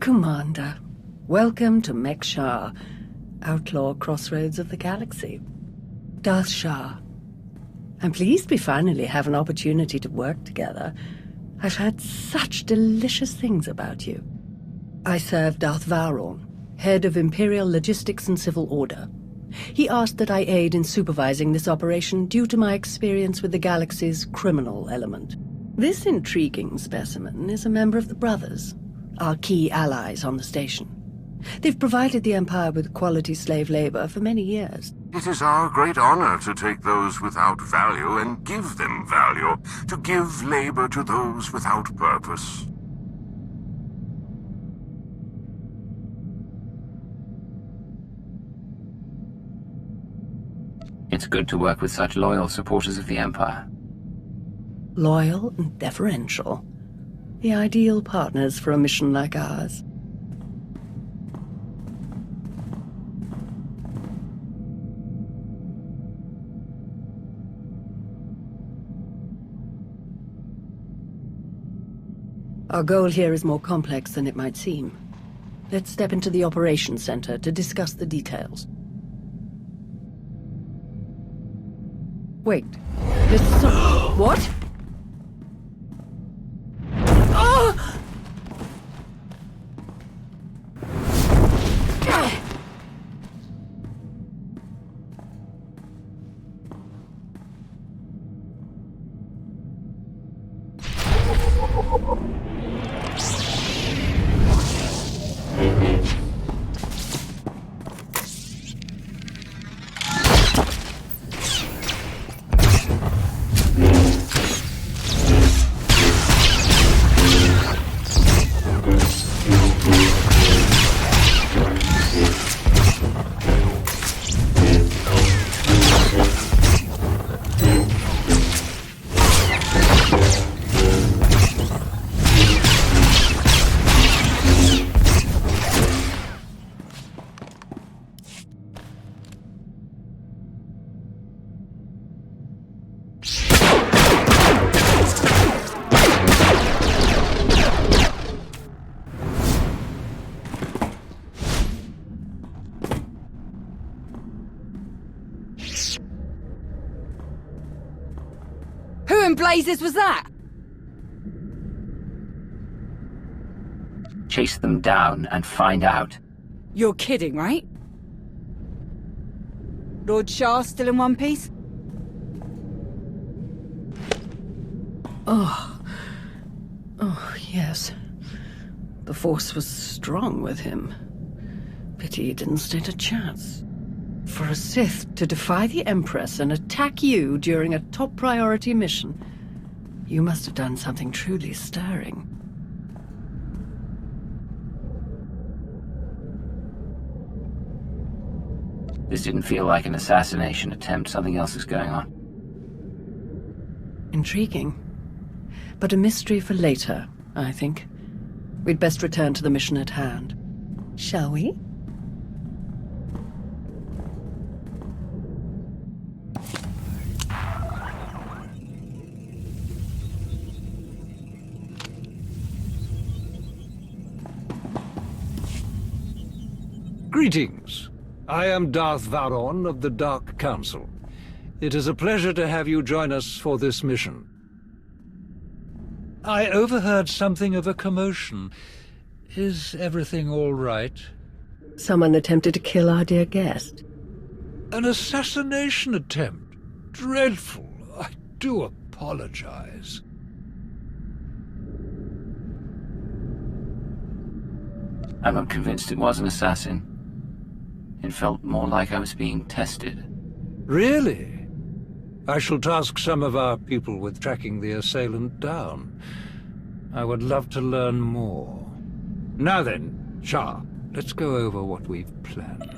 Commander, welcome to Mek-Shar, outlaw crossroads of the galaxy. Darth Shah. I'm pleased we finally have an opportunity to work together. I've heard such delicious things about you. I serve Darth Vowrawn, head of Imperial Logistics and Civil Order. He asked that I aid in supervising this operation due to my experience with the galaxy's criminal element. This intriguing specimen is a member of the Brothers, our key allies on the station. They've provided the Empire with quality slave labor for many years. It is our great honor to take those without value and give them value, to give labor to those without purpose. It's good to work with such loyal supporters of the Empire. Loyal and deferential. The ideal partners for a mission like ours. Our goal here is more complex than it might seem. Let's step into the operations center to discuss the details. Wait. What? Who in blazes was that? Chase them down and find out. You're kidding, right? Lord Shah still in one piece? Oh, yes. The Force was strong with him. Pity he didn't stand a chance. For a Sith to defy the Empress and attack you during a top priority mission, you must have done something truly stirring. This didn't feel like an assassination attempt. Something else is going on. Intriguing. But a mystery for later, I think. We'd best return to the mission at hand. Shall we? Greetings. I am Darth Vowrawn of the Dark Council. It is a pleasure to have you join us for this mission. I overheard something of a commotion. Is everything all right? Someone attempted to kill our dear guest. An assassination attempt? Dreadful. I do apologize. I'm not convinced it was an assassin. It felt more like I was being tested. Really? I shall task some of our people with tracking the assailant down. I would love to learn more. Now then, Shah, let's go over what we've planned.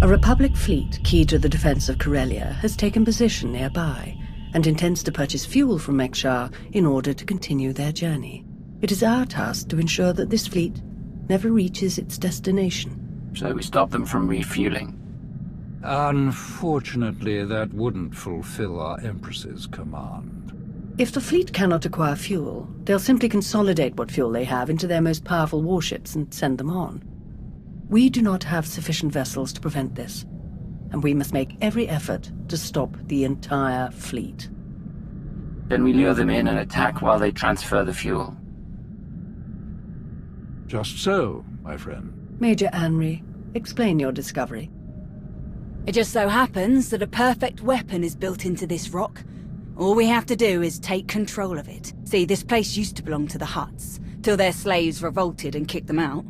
A Republic fleet key to the defense of Corellia has taken position nearby and intends to purchase fuel from Mek-Shar in order to continue their journey. It is our task to ensure that this fleet never reaches its destination. So we stop them from refueling. Unfortunately, that wouldn't fulfill our Empress's command. If the fleet cannot acquire fuel, they'll simply consolidate what fuel they have into their most powerful warships and send them on. We do not have sufficient vessels to prevent this, and we must make every effort to stop the entire fleet. Then we lure them in and attack while they transfer the fuel. Just so, my friend. Major Anri, explain your discovery. It just so happens that a perfect weapon is built into this rock. All we have to do is take control of it. See, this place used to belong to the Hutts, till their slaves revolted and kicked them out.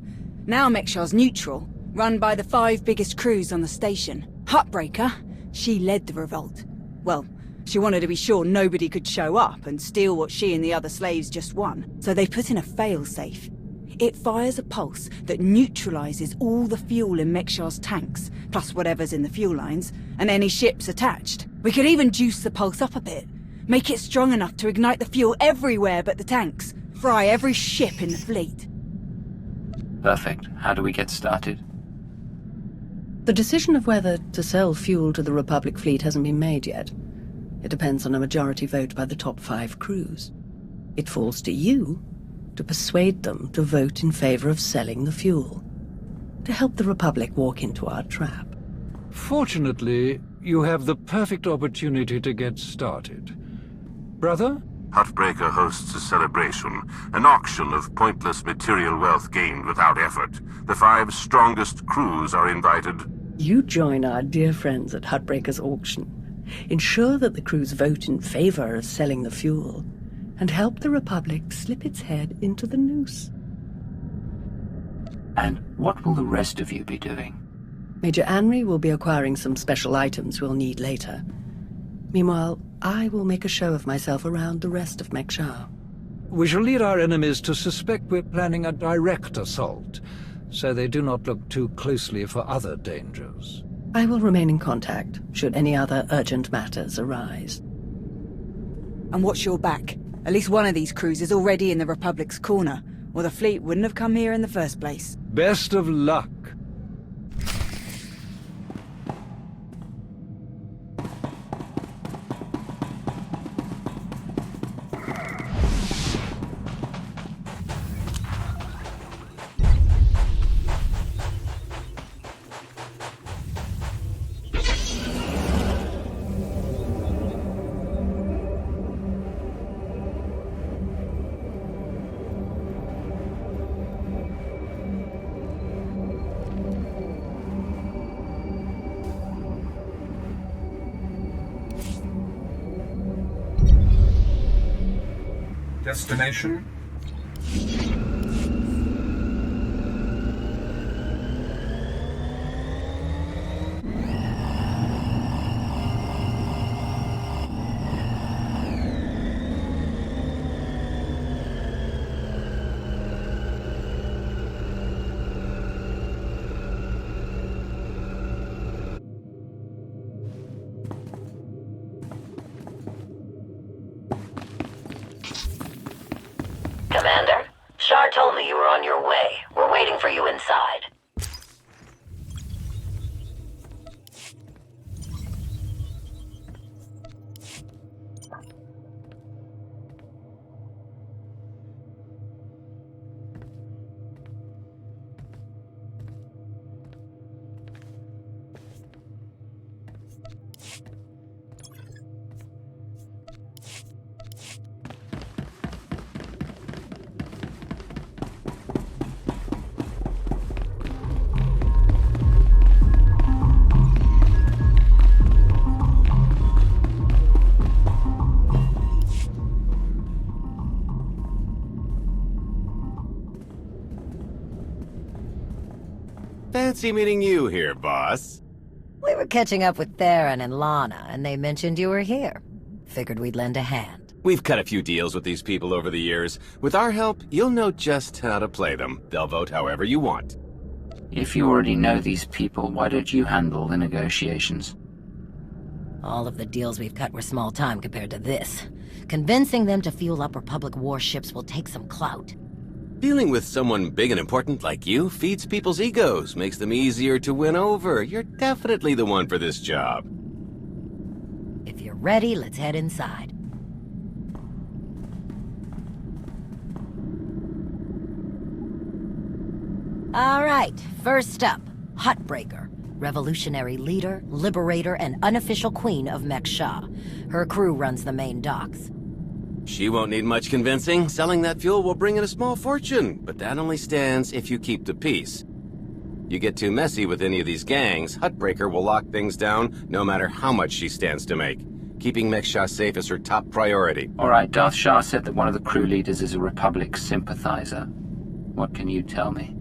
Now Mekshar's neutral, run by the 5 biggest crews on the station. Huttbreaker, she led the revolt. Well, she wanted to be sure nobody could show up and steal what she and the other slaves just won, so they put in a failsafe. It fires a pulse that neutralizes all the fuel in Mekshar's tanks, plus whatever's in the fuel lines, and any ships attached. We could even juice the pulse up a bit, make it strong enough to ignite the fuel everywhere but the tanks, fry every ship in the fleet. Perfect. How do we get started? The decision of whether to sell fuel to the Republic fleet hasn't been made yet. It depends on a majority vote by the top 5 crews. It falls to you to persuade them to vote in favor of selling the fuel, to help the Republic walk into our trap. Fortunately, you have the perfect opportunity to get started. Brother? Huttbreaker hosts a celebration, an auction of pointless material wealth gained without effort. The 5 strongest crews are invited. You join our dear friends at Huttbreaker's auction. Ensure that the crews vote in favor of selling the fuel, and help the Republic slip its head into the noose. And what will the rest of you be doing? Major Anri will be acquiring some special items we'll need later. Meanwhile, I will make a show of myself around the rest of Mekshar. We shall lead our enemies to suspect we're planning a direct assault, so they do not look too closely for other dangers. I will remain in contact, should any other urgent matters arise. And watch your back. At least one of these crews is already in the Republic's corner, or the fleet wouldn't have come here in the first place. Best of luck. Destination? Commander, Shar told me you were on your way. We're waiting for you inside. Fancy meeting you here, boss. We were catching up with Theron and Lana, and they mentioned you were here. Figured we'd lend a hand. We've cut a few deals with these people over the years. With our help, you'll know just how to play them. They'll vote however you want. If you already know these people, why don't you handle the negotiations? All of the deals we've cut were small time compared to this. Convincing them to fuel up Republic warships will take some clout. Dealing with someone big and important like you feeds people's egos, makes them easier to win over. You're definitely the one for this job. If you're ready, let's head inside. All right, first up, Huttbreaker. Revolutionary leader, liberator, and unofficial queen of Mek-Sha. Her crew runs the main docks. She won't need much convincing. Selling that fuel will bring in a small fortune, but that only stands if you keep the peace. You get too messy with any of these gangs, Huttbreaker will lock things down no matter how much she stands to make. Keeping Mek-Sha safe is her top priority. All right, Darth Shah said that one of the crew leaders is a Republic sympathizer. What can you tell me?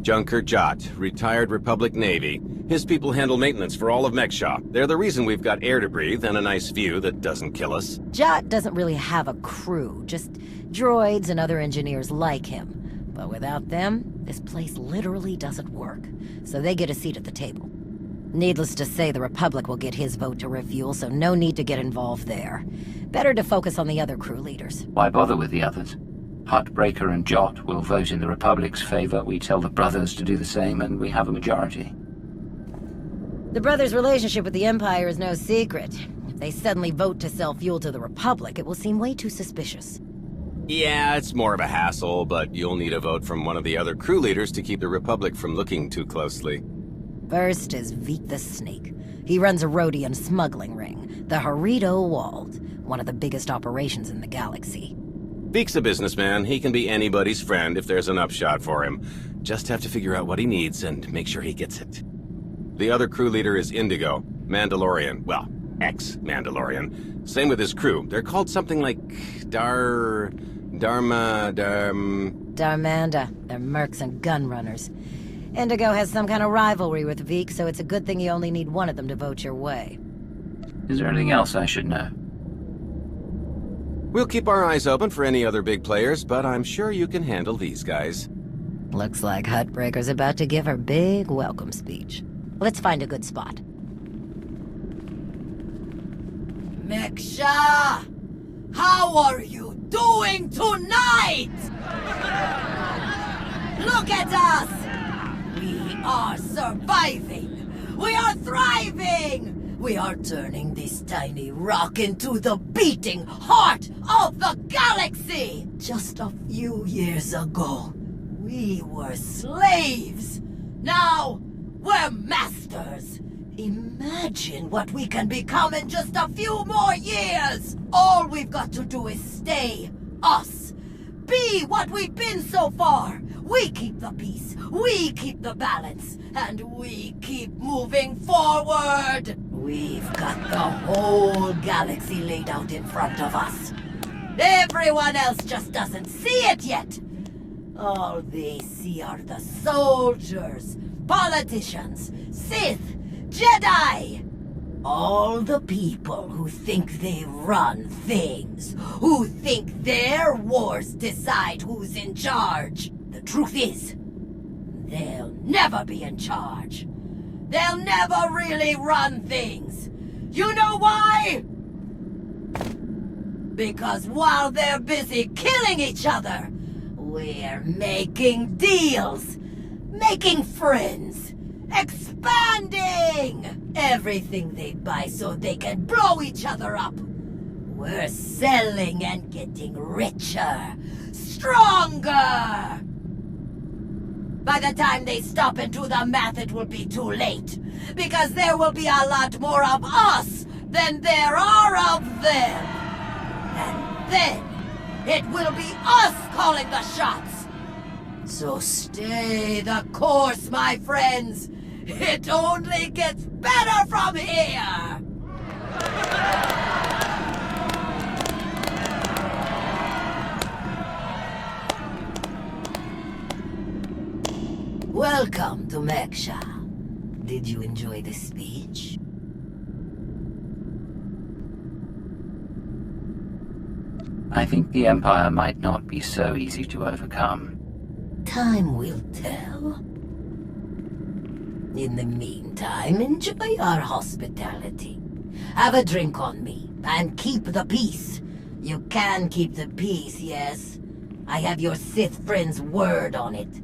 Junker Jot, retired Republic Navy. His people handle maintenance for all of Mek-Sha. They're the reason we've got air to breathe and a nice view that doesn't kill us. Jot doesn't really have a crew, just droids and other engineers like him. But without them, this place literally doesn't work. So they get a seat at the table. Needless to say, the Republic will get his vote to refuel, so no need to get involved there. Better to focus on the other crew leaders. Why bother with the others? Huttbreaker and Jot will vote in the Republic's favor, we tell the brothers to do the same, and we have a majority. The brothers' relationship with the Empire is no secret. If they suddenly vote to sell fuel to the Republic, it will seem way too suspicious. Yeah, it's more of a hassle, but you'll need a vote from one of the other crew leaders to keep the Republic from looking too closely. First is Veek the Snake. He runs a Rhodian smuggling ring, the Harrido Wald, one of the biggest operations in the galaxy. Veek's a businessman. He can be anybody's friend if there's an upshot for him. Just have to figure out what he needs and make sure he gets it. The other crew leader is Indigo, Mandalorian. Well, ex-Mandalorian. Same with his crew. They're called something like Darmanda. They're mercs and gun runners. Indigo has some kind of rivalry with Veek, so it's a good thing you only need one of them to vote your way. Is there anything else I should know? We'll keep our eyes open for any other big players, but I'm sure you can handle these guys. Looks like Huttbreaker's about to give her big welcome speech. Let's find a good spot. Mek-Sha! How are you doing tonight? Look at us! We are surviving! We are thriving! We are turning this tiny rock into the beating heart of the galaxy! Just a few years ago, we were slaves. Now, we're masters. Imagine what we can become in just a few more years! All we've got to do is stay us. Be what we've been so far. We keep the peace, we keep the balance, and we keep moving forward! We've got the whole galaxy laid out in front of us. Everyone else just doesn't see it yet. All they see are the soldiers, politicians, Sith, Jedi. All the people who think they run things, who think their wars decide who's in charge. The truth is, they'll never be in charge. They'll never really run things. You know why? Because while they're busy killing each other, we're making deals, making friends, expanding everything they buy so they can blow each other up. We're selling and getting richer, stronger. By the time they stop and do the math, it will be too late. Because there will be a lot more of us than there are of them. And then, it will be us calling the shots. So stay the course, my friends. It only gets better from here. Welcome to Mek-Sha. Did you enjoy the speech? I think the Empire might not be so easy to overcome. Time will tell. In the meantime, enjoy our hospitality. Have a drink on me, and keep the peace. You can keep the peace, yes? I have your Sith friend's word on it.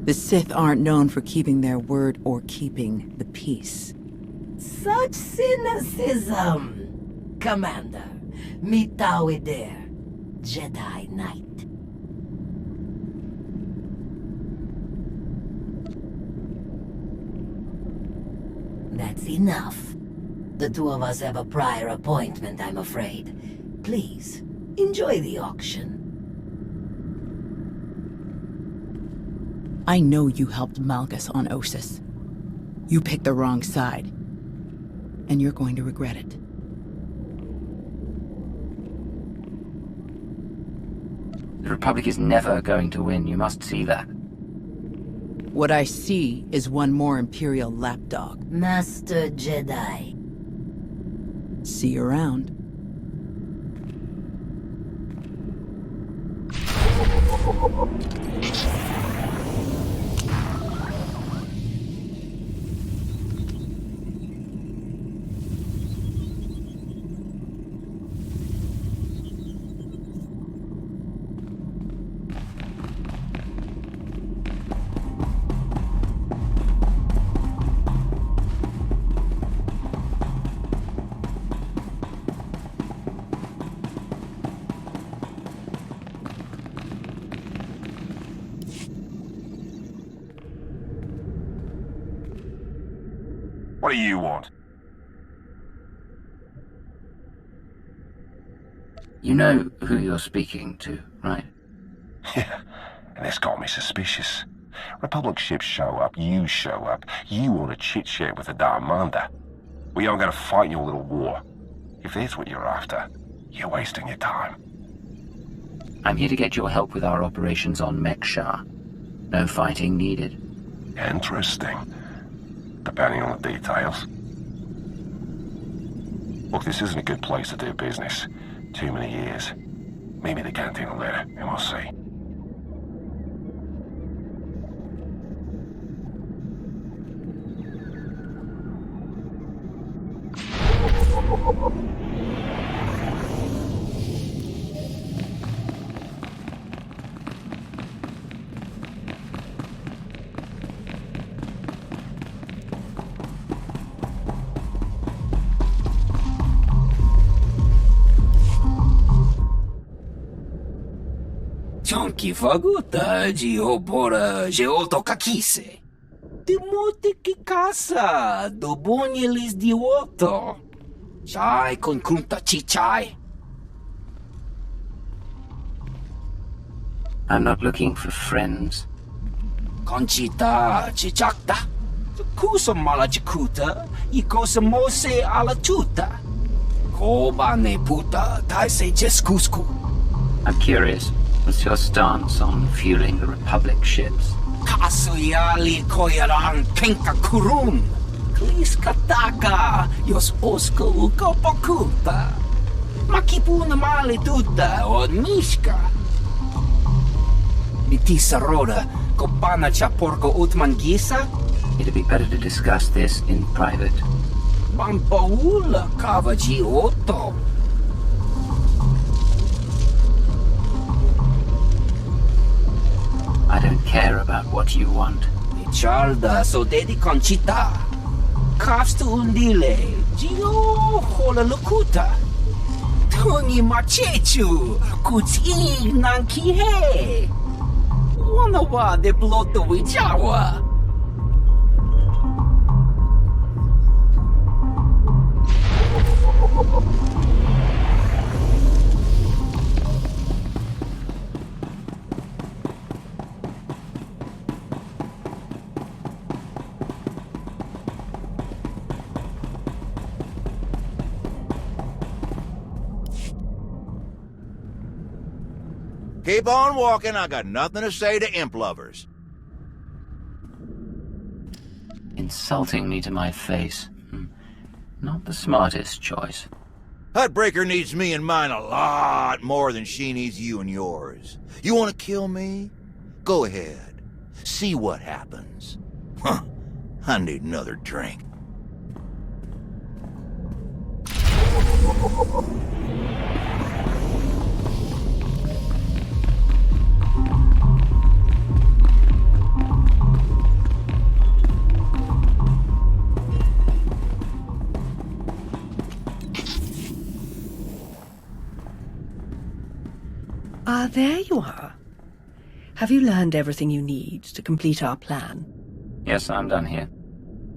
The Sith aren't known for keeping their word or keeping the peace. Such cynicism! Commander, meet Tawider, Jedi Knight. That's enough. The two of us have a prior appointment, I'm afraid. Please, enjoy the auction. I know you helped Malgus on Osis. You picked the wrong side. And you're going to regret it. The Republic is never going to win, you must see that. What I see is one more Imperial lapdog. Master Jedi. See you around. What do you want? You know who you're speaking to, right? Yeah, and this got me suspicious. Republic ships show up, you show up, you want to chit-chat with the Darmander. We aren't going to fight your little war. If that's what you're after, you're wasting your time. I'm here to get your help with our operations on Mek-Shar. No fighting needed. Interesting. Depending on the details. Look, this isn't a good place to do business. Too many years. Maybe the canteen will let it, and we'll see. Chonki faguta geobora geotokakise. Demote que casa do bonyelis di otto. Chai con kunta chichai. I'm not looking for friends. Conchita chichakta. Kusa mala chikuta. Ikosa mose ala chuta. Koba ne puta taise jeskusku. I'm curious. What's your stance on fueling the Republic ships? Kasuyali koyaran kenka kurun. Klis kataka yos oska uka pakuta. Makipuna mali tuta o nishka. Mitisa roda kopana chaporko utman gisa. It'd be better to discuss this in private. Bampaula kavaji otto. I don't care about what you want. Charda so dedi Conchita. Kafstu undile. Gio hola lukuta. Tungi machechu. Kutsig nanki he. Wanawa de bloto wijawa. Keep on walking, I got nothing to say to imp lovers. Insulting me to my face. Not the smartest choice. Hutbreaker needs me and mine a lot more than she needs you and yours. You want to kill me? Go ahead. See what happens. Huh. I need another drink. Ah, there you are. Have you learned everything you need to complete our plan? Yes, I'm done here.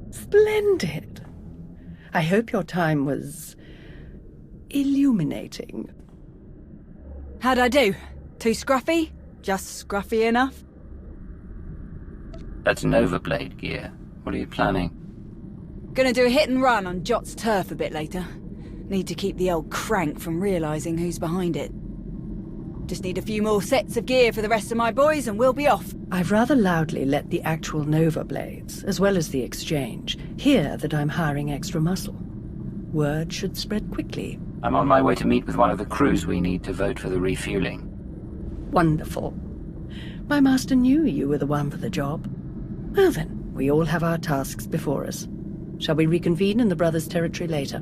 Splendid. I hope your time was illuminating. How'd I do? Too scruffy? Just scruffy enough? That's Nova Blade gear. What are you planning? Gonna do a hit and run on Jot's turf a bit later. Need to keep the old crank from realising who's behind it. Just need a few more sets of gear for the rest of my boys and we'll be off. I've rather loudly let the actual Nova Blades, as well as the Exchange, hear that I'm hiring extra muscle. Word should spread quickly. I'm on my way to meet with one of the crews we need to vote for the refueling. Wonderful. My master knew you were the one for the job. Well then, we all have our tasks before us. Shall we reconvene in the Brothers' territory later?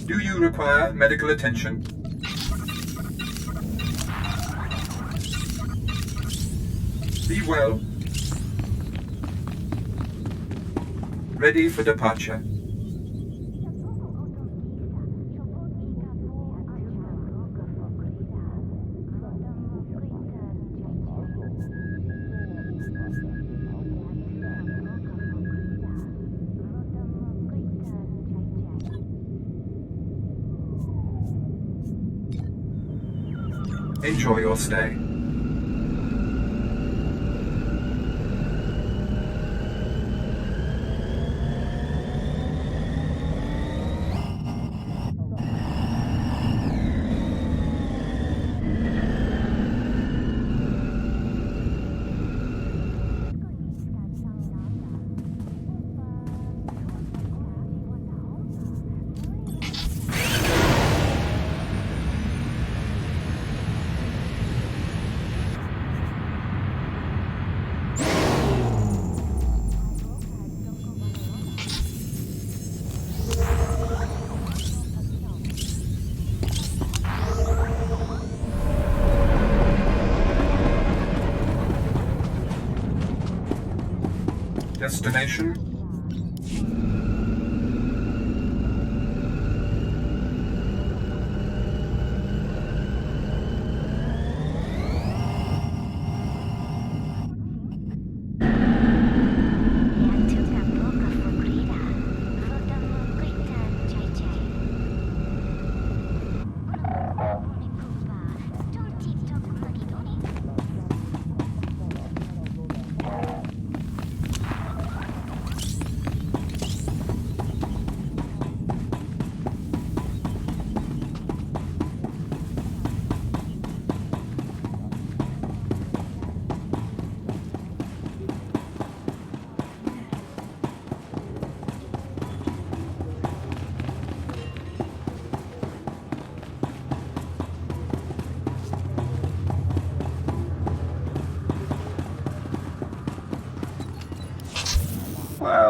Do you require medical attention? Be well. Ready for departure. Enjoy your stay. Destination?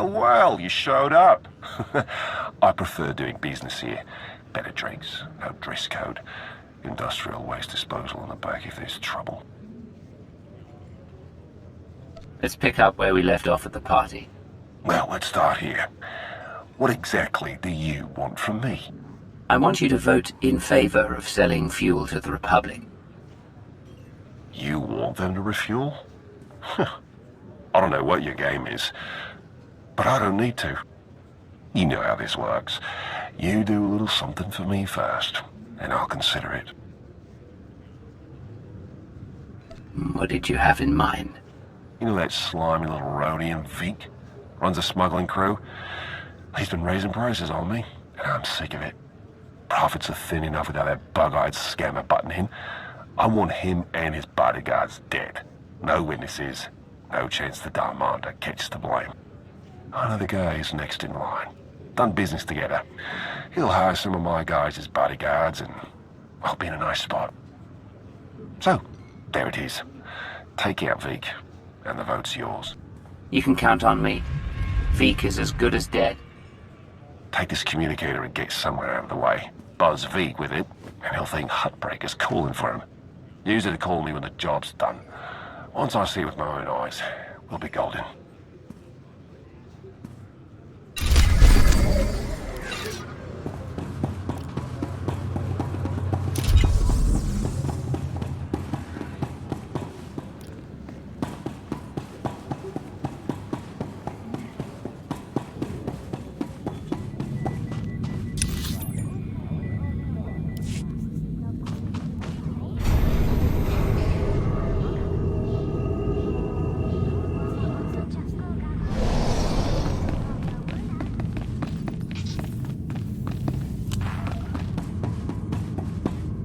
Well, you showed up. I prefer doing business here. Better drinks, no dress code, industrial waste disposal on the back if there's trouble. Let's pick up where we left off at the party. Well, let's start here. What exactly do you want from me? I want you to vote in favor of selling fuel to the Republic. You want them to refuel? I don't know what your game is, but I don't need to. You know how this works. You do a little something for me first, and I'll consider it. What did you have in mind? You know that slimy little Rhodian Vic? Runs a smuggling crew? He's been raising prices on me, and I'm sick of it. Profits are thin enough without that bug-eyed scammer butting in. I want him and his bodyguards dead. No witnesses, no chance the Darmander catches the blame. I know the guy who's next in line. Done business together. He'll hire some of my guys as bodyguards, and I'll be in a nice spot. So, there it is. Take out Vic, and the vote's yours. You can count on me. Veek is as good as dead. Take this communicator and get somewhere out of the way. Buzz Veek with it, and he'll think Hutbreaker's calling for him. Use it to call me when the job's done. Once I see it with my own eyes, we'll be golden.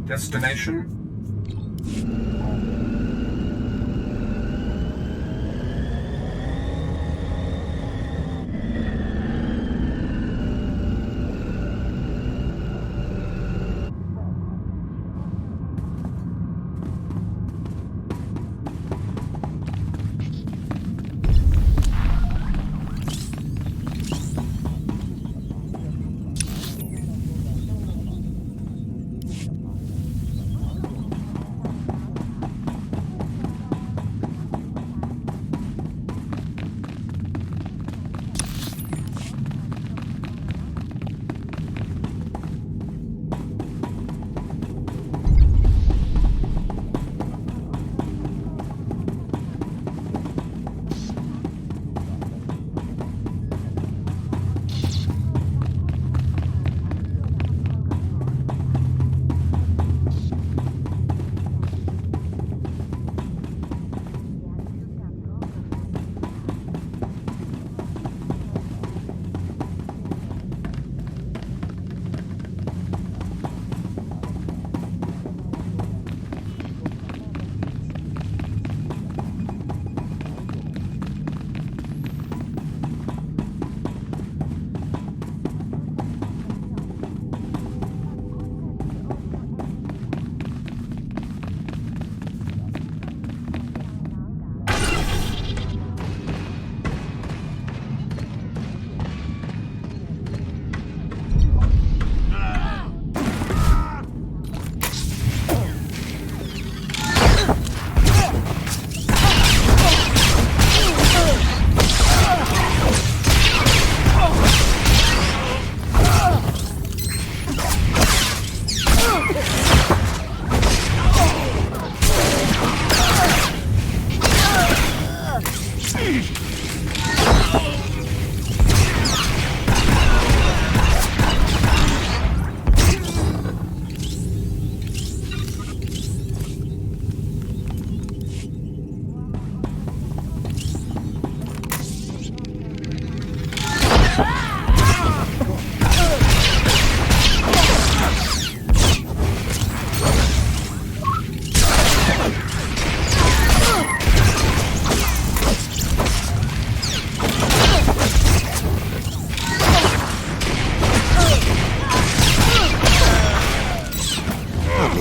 Destination?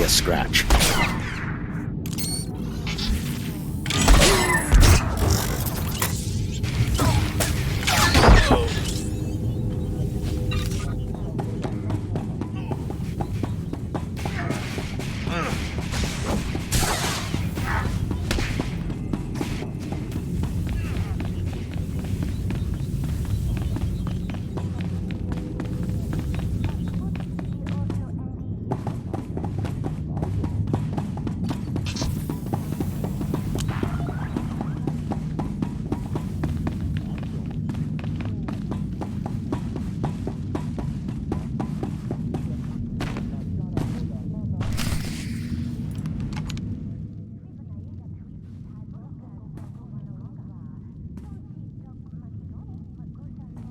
A scratch.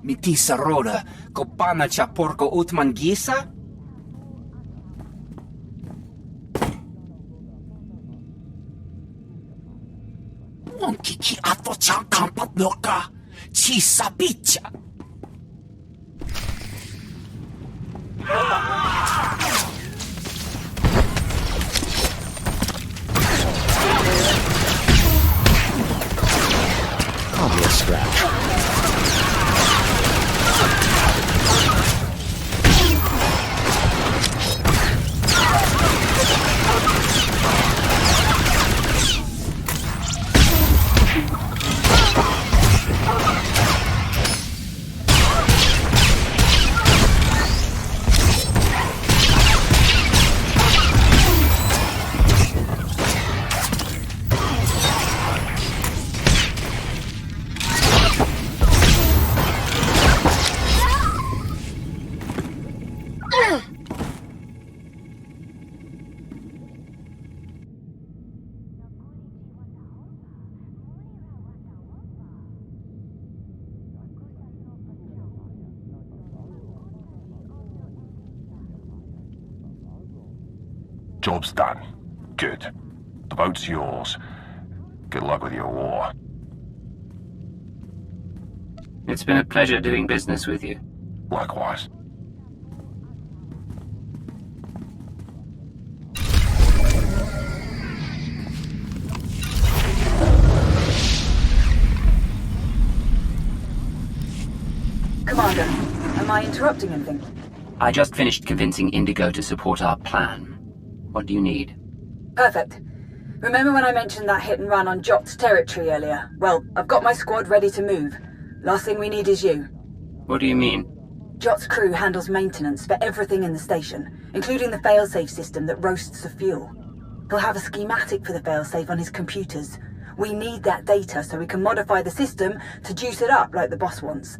Mitisa roda, kopana cha porco utmangisa? Monkiki ato cha kampat loka, chisa bicha. Probably a scratch. Job's done. Good. The vote's yours. Good luck with your war. It's been a pleasure doing business with you. Likewise. Commander, am I interrupting anything? I just finished convincing Indigo to support our plan. What do you need? Perfect. Remember when I mentioned that hit and run on Jot's territory earlier? Well, I've got my squad ready to move. Last thing we need is you. What do you mean? Jot's crew handles maintenance for everything in the station, including the failsafe system that roasts the fuel. He'll have a schematic for the failsafe on his computers. We need that data so we can modify the system to juice it up like the boss wants.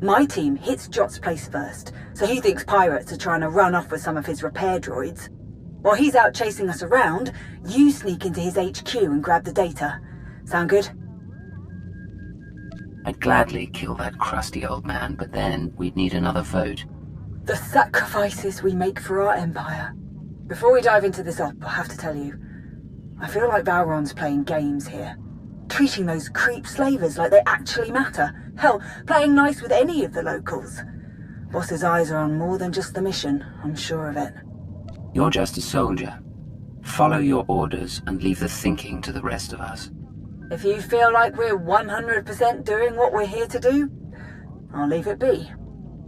My team hits Jot's place first, so he thinks pirates are trying to run off with some of his repair droids. While he's out chasing us around, you sneak into his HQ and grab the data. Sound good? I'd gladly kill that crusty old man, but then we'd need another vote. The sacrifices we make for our empire. Before we dive into this op, I have to tell you, I feel like Valron's playing games here. Treating those creep slavers like they actually matter. Hell, playing nice with any of the locals. Boss's eyes are on more than just the mission, I'm sure of it. You're just a soldier. Follow your orders and leave the thinking to the rest of us. If you feel like we're 100% doing what we're here to do, I'll leave it be.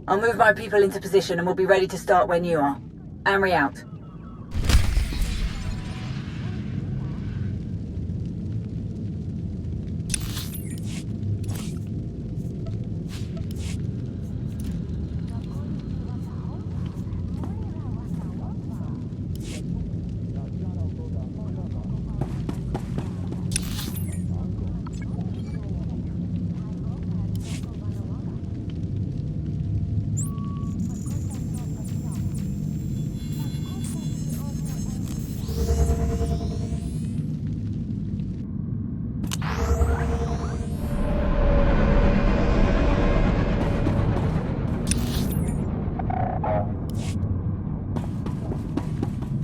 I'll move my people into position and we'll be ready to start when you are. Amory out.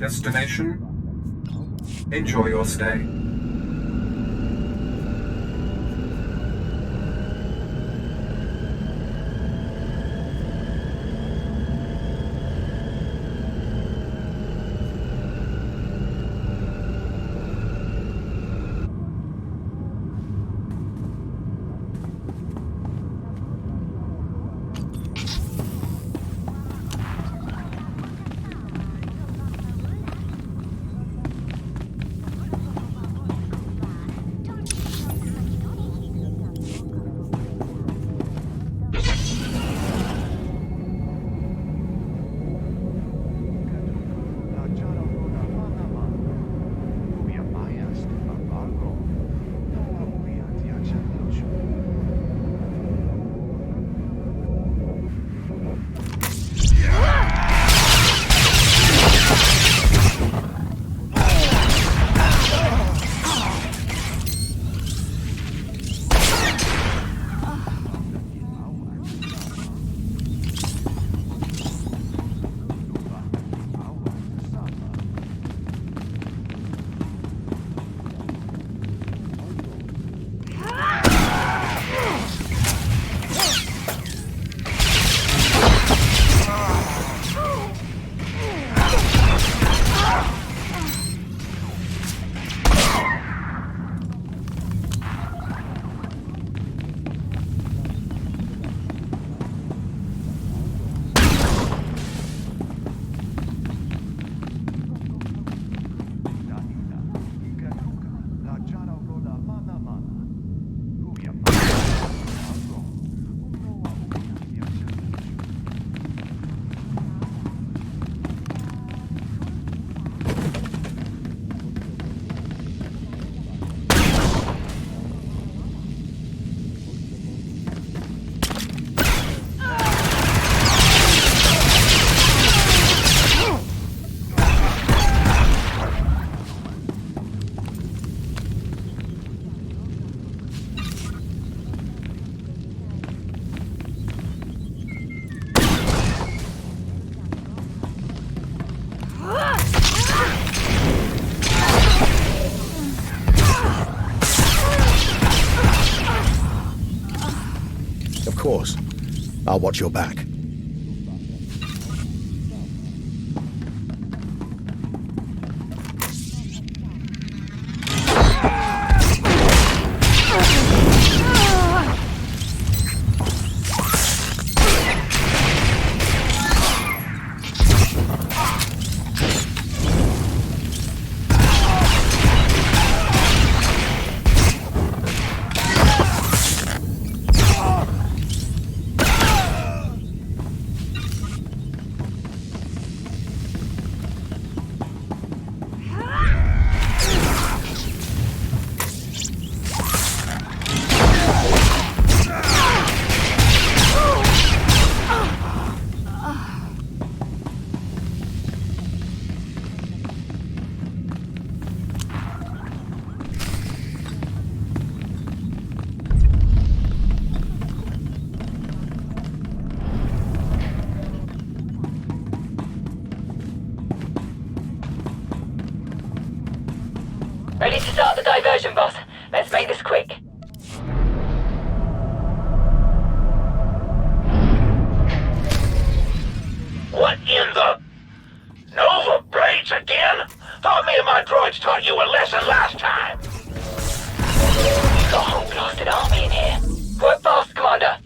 Destination? Enjoy your stay. course. I'll watch your back. Ready to start the diversion, boss. Let's make this quick. What in the... Nova Blades again? Thought me and my droids taught you a lesson last time. We've got a whole blasted army in here. Work fast, Commander.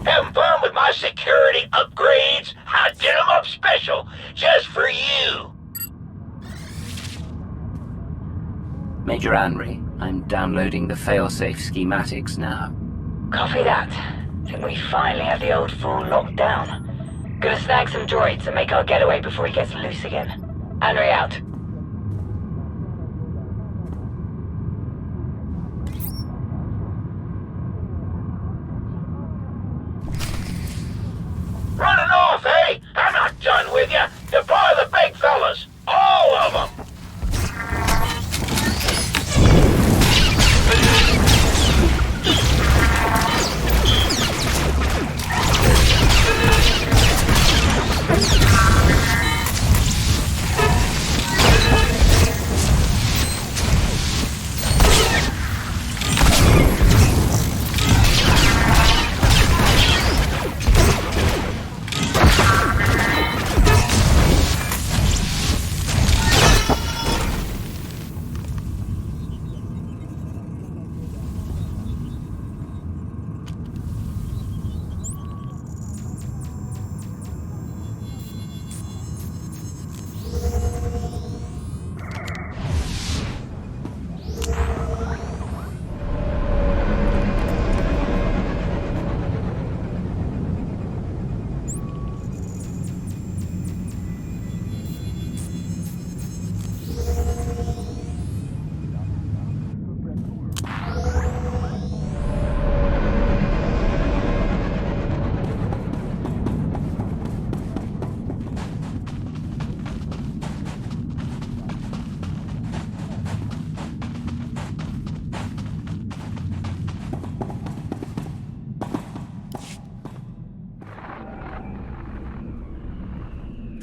Having fun with my security upgrades? I did them up special, just for you. Major Anri, I'm downloading the failsafe schematics now. Copy that. Think we finally have the old fool locked down. Gonna snag some droids and make our getaway before he gets loose again. Anri out. Running off, eh? I'm not done with you. Deploy the big fellas. All of them.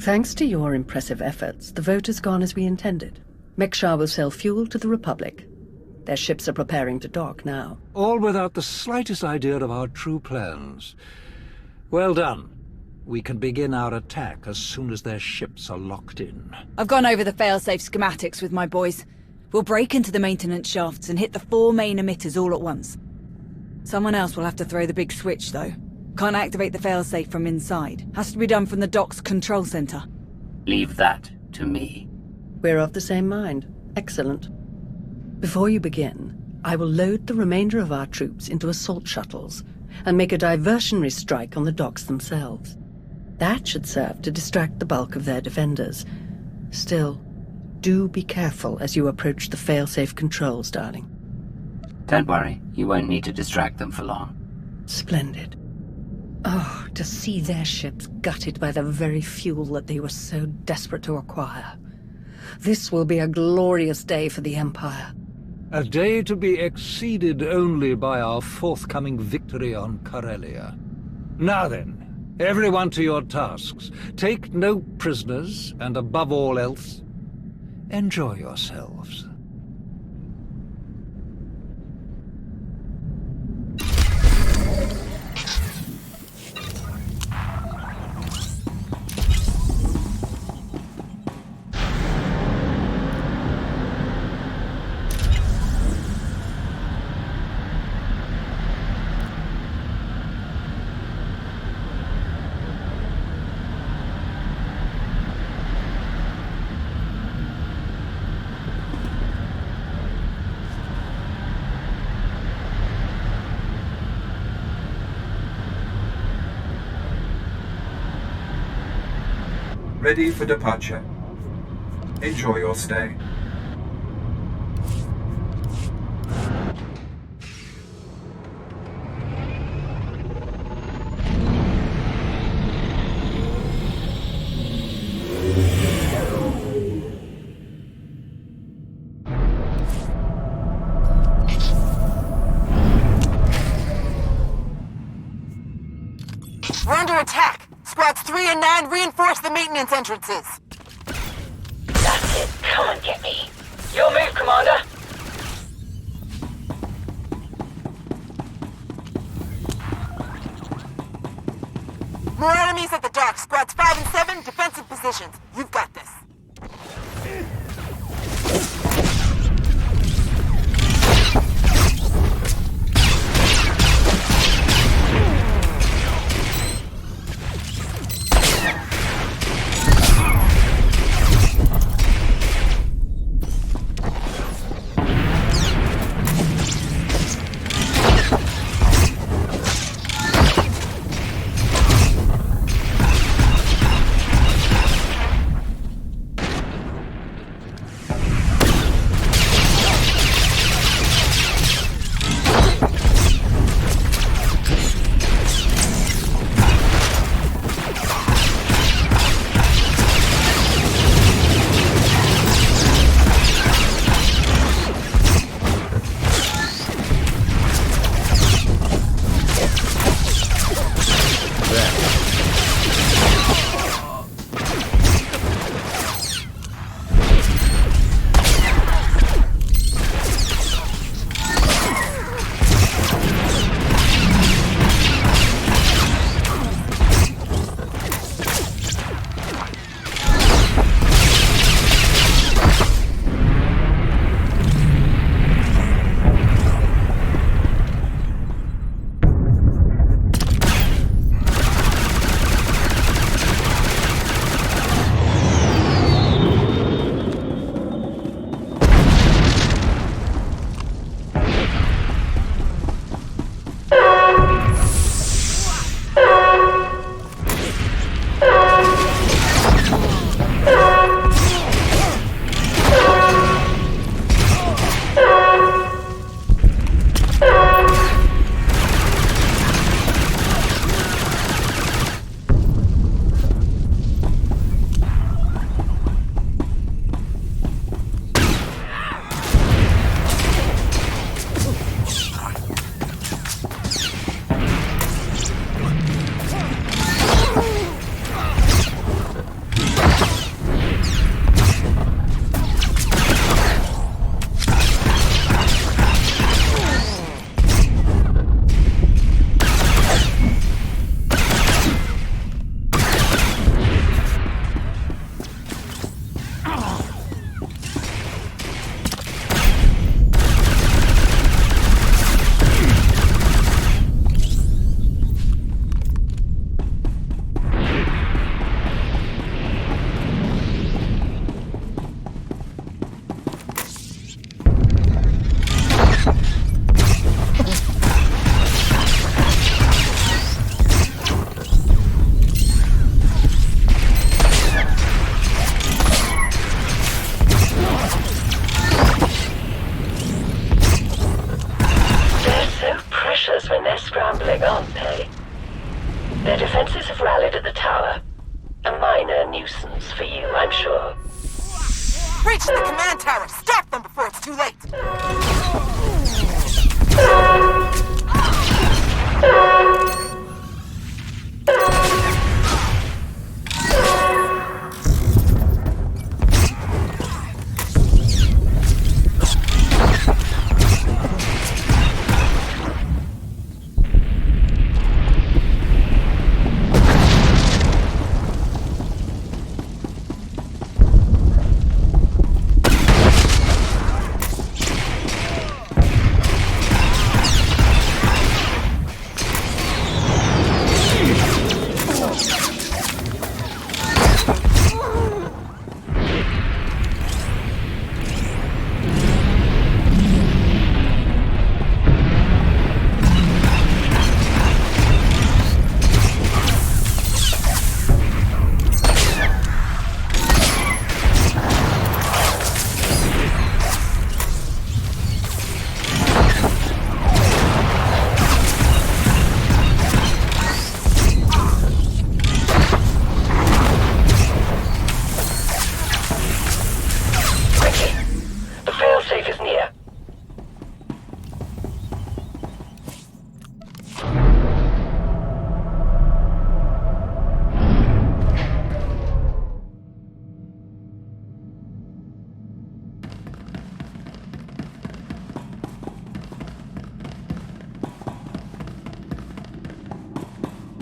Thanks to your impressive efforts, the vote has gone as we intended. Mekshar will sell fuel to the Republic. Their ships are preparing to dock now. All without the slightest idea of our true plans. Well done. We can begin our attack as soon as their ships are locked in. I've gone over the failsafe schematics with my boys. We'll break into the maintenance shafts and hit the 4 main emitters all at once. Someone else will have to throw the big switch, though. Can't activate the failsafe from inside. Has to be done from the dock's control center. Leave that to me. We're of the same mind. Excellent. Before you begin, I will load the remainder of our troops into assault shuttles and make a diversionary strike on the docks themselves. That should serve to distract the bulk of their defenders. Still, do be careful as you approach the failsafe controls, darling. Don't worry, you won't need to distract them for long. Splendid. Oh, to see their ships gutted by the very fuel that they were so desperate to acquire. This will be a glorious day for the Empire. A day to be exceeded only by our forthcoming victory on Corellia. Now then, everyone to your tasks. Take no prisoners, and above all else, enjoy yourselves. Ready for departure. Enjoy your stay. We're under attack! Squads 3 and 9 reinforce the maintenance entrances! That's it. Come and get me. Your move, Commander. More enemies at the dock. Squads 5 and 7, defensive positions. You've got this. minor nuisance for you, I'm sure. Breach the command tower! Stop them before it's too late!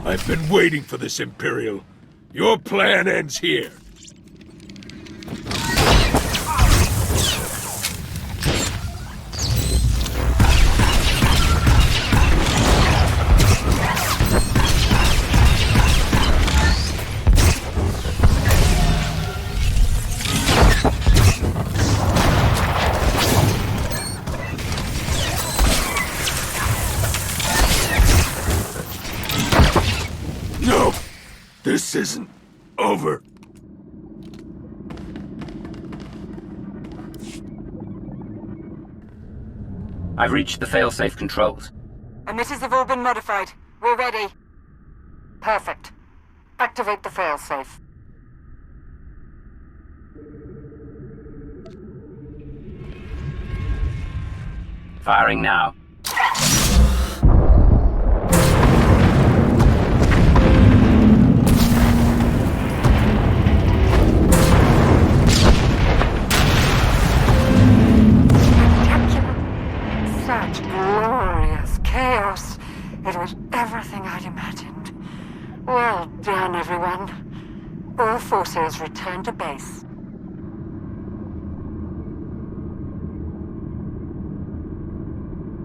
I've been waiting for this, Imperial. Your plan ends here. This isn't over. I've reached the failsafe controls. Emitters have all been modified. We're ready. Perfect. Activate the failsafe. Firing now. Such glorious chaos. It was everything I'd imagined. Well done, everyone. All forces return to base.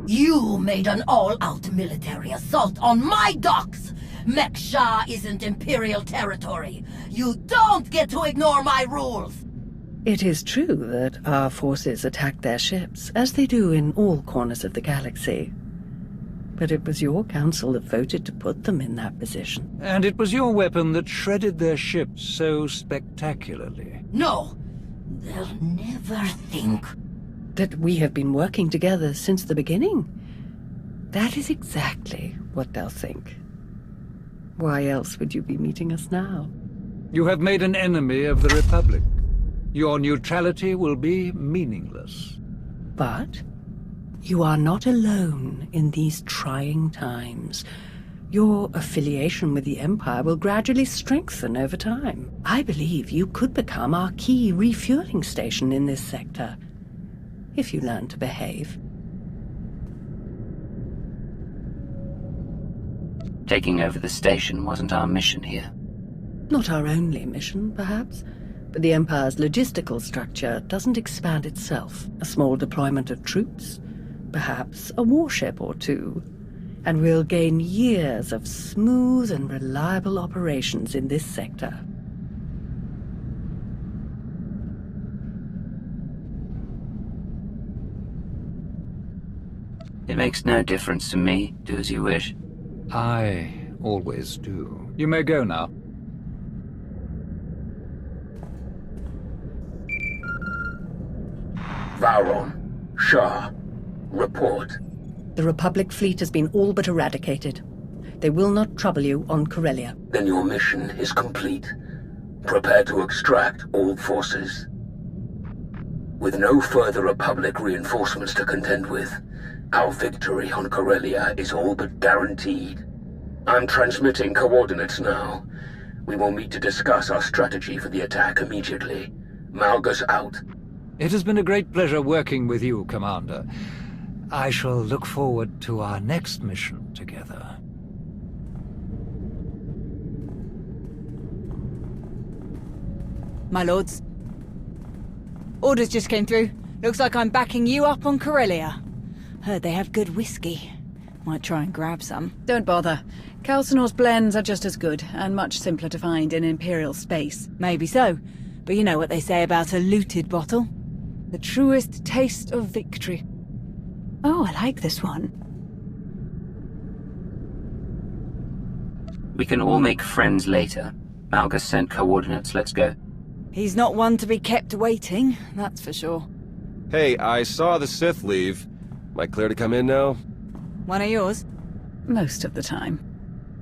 You made an all-out military assault on my docks! Mekshar isn't Imperial territory. You don't get to ignore my rules! It is true that our forces attacked their ships, as they do in all corners of the galaxy. But it was your council that voted to put them in that position. And it was your weapon that shredded their ships so spectacularly. No! They'll never think. That we have been working together since the beginning. That is exactly what they'll think. Why else would you be meeting us now? You have made an enemy of the Republic. Your neutrality will be meaningless. But you are not alone in these trying times. Your affiliation with the Empire will gradually strengthen over time. I believe you could become our key refueling station in this sector, if you learn to behave. Taking over the station wasn't our mission here. Not our only mission, perhaps. But the Empire's logistical structure doesn't expand itself. A small deployment of troops, perhaps a warship or two, and we'll gain years of smooth and reliable operations in this sector. It makes no difference to me. Do as you wish. I always do. You may go now. Vauron, Shah, report. The Republic fleet has been all but eradicated. They will not trouble you on Corellia. Then your mission is complete. Prepare to extract all forces. With no further Republic reinforcements to contend with, our victory on Corellia is all but guaranteed. I'm transmitting coordinates now. We will meet to discuss our strategy for the attack immediately. Malgus out. It has been a great pleasure working with you, Commander. I shall look forward to our next mission together. My lords. Orders just came through. Looks like I'm backing you up on Corellia. Heard they have good whiskey. Might try and grab some. Don't bother. Calcinor's blends are just as good, and much simpler to find in Imperial space. Maybe so, but you know what they say about a looted bottle? The truest taste of victory. Oh, I like this one. We can all make friends later. Malgus sent coordinates, let's go. He's not one to be kept waiting, that's for sure. Hey, I saw the Sith leave. Am I clear to come in now? One of yours? Most of the time.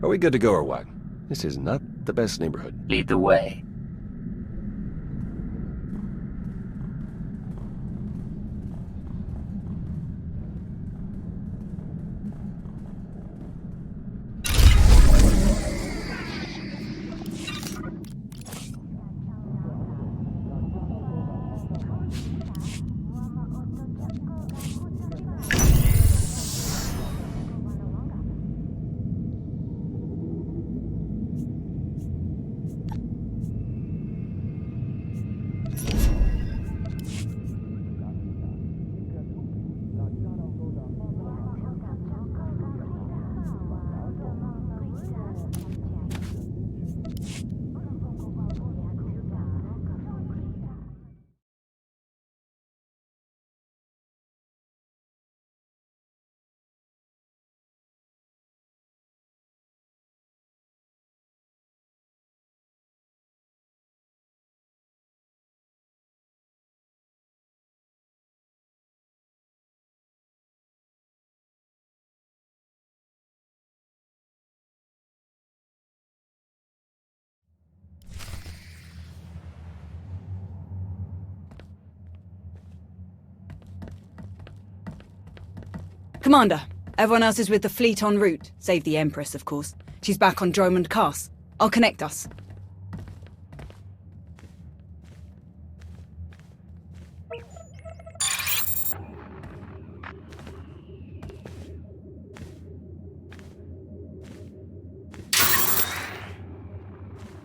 Are we good to go or what? This is not the best neighborhood. Lead the way. Commander, everyone else is with the fleet en route, save the Empress, of course. She's back on Dromund Cass. I'll connect us.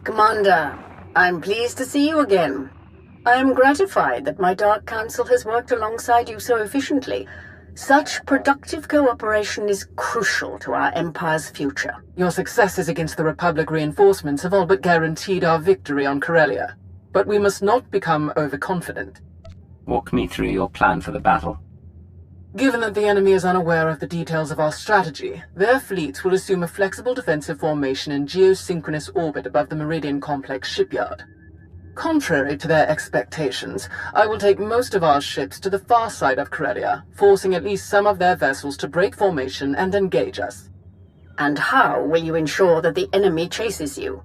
Commander, I'm pleased to see you again. I am gratified that my Dark Council has worked alongside you so efficiently. Such productive cooperation is crucial to our Empire's future. Your successes against the Republic reinforcements have all but guaranteed our victory on Corellia. But we must not become overconfident. Walk me through your plan for the battle. Given that the enemy is unaware of the details of our strategy, their fleets will assume a flexible defensive formation in geosynchronous orbit above the Meridian Complex shipyard. Contrary to their expectations, I will take most of our ships to the far side of Corellia, forcing at least some of their vessels to break formation and engage us. And how will you ensure that the enemy chases you?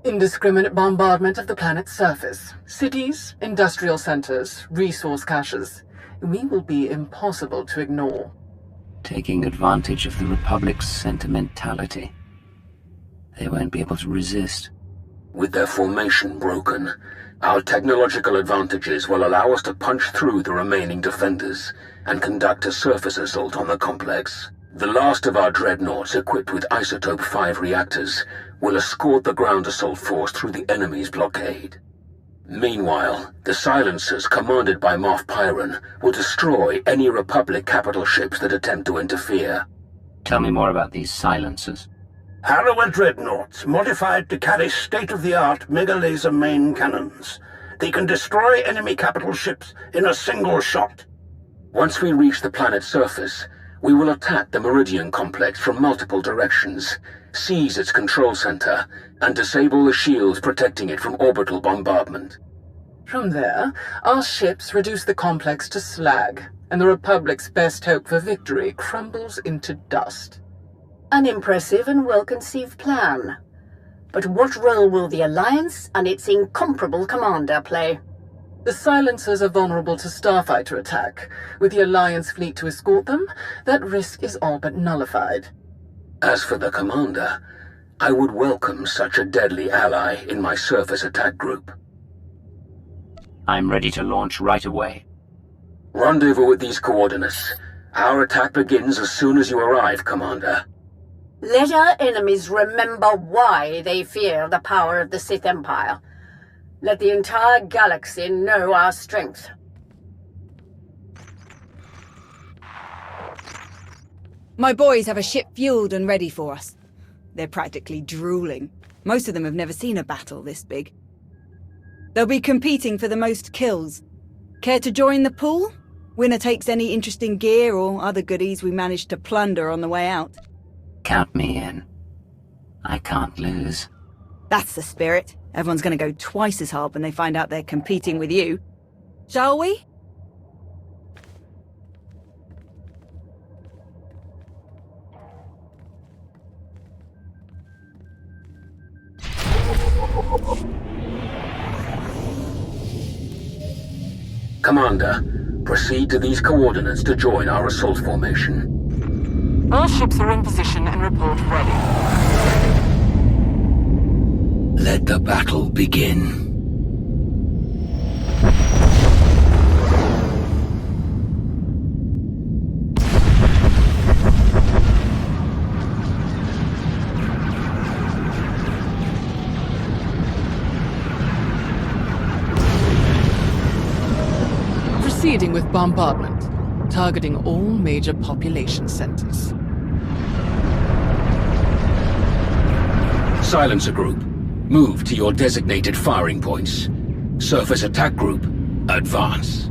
Indiscriminate bombardment of the planet's surface. Cities, industrial centers, resource caches. We will be impossible to ignore. Taking advantage of the Republic's sentimentality. They won't be able to resist. With their formation broken, our technological advantages will allow us to punch through the remaining defenders and conduct a surface assault on the complex. The last of our dreadnoughts equipped with Isotope 5 reactors will escort the ground assault force through the enemy's blockade. Meanwhile, the silencers commanded by Moff Pyron will destroy any Republic capital ships that attempt to interfere. Tell me more about these silencers. Harrower dreadnoughts, modified to carry state-of-the-art mega-laser main cannons. They can destroy enemy capital ships in a single shot. Once we reach the planet's surface, we will attack the Meridian Complex from multiple directions, seize its control center, and disable the shields protecting it from orbital bombardment. From there, our ships reduce the complex to slag, and the Republic's best hope for victory crumbles into dust. An impressive and well-conceived plan. But what role will the Alliance and its incomparable commander play? The silencers are vulnerable to starfighter attack. With the Alliance fleet to escort them, that risk is all but nullified. As for the commander, I would welcome such a deadly ally in my surface attack group. I'm ready to launch right away. Rendezvous at these coordinates. Our attack begins as soon as you arrive, Commander. Let our enemies remember why they fear the power of the Sith Empire. Let the entire galaxy know our strength. My boys have a ship fueled and ready for us. They're practically drooling. Most of them have never seen a battle this big. They'll be competing for the most kills. Care to join the pool? Winner takes any interesting gear or other goodies we managed to plunder on the way out. Count me in. I can't lose. That's the spirit. Everyone's gonna go twice as hard when they find out they're competing with you. Shall we? Commander, proceed to these coordinates to join our assault formation. All ships are in position and report ready. Let the battle begin. Proceeding with bombardment, targeting all major population centers. Silencer Group, move to your designated firing points. Surface Attack Group, advance.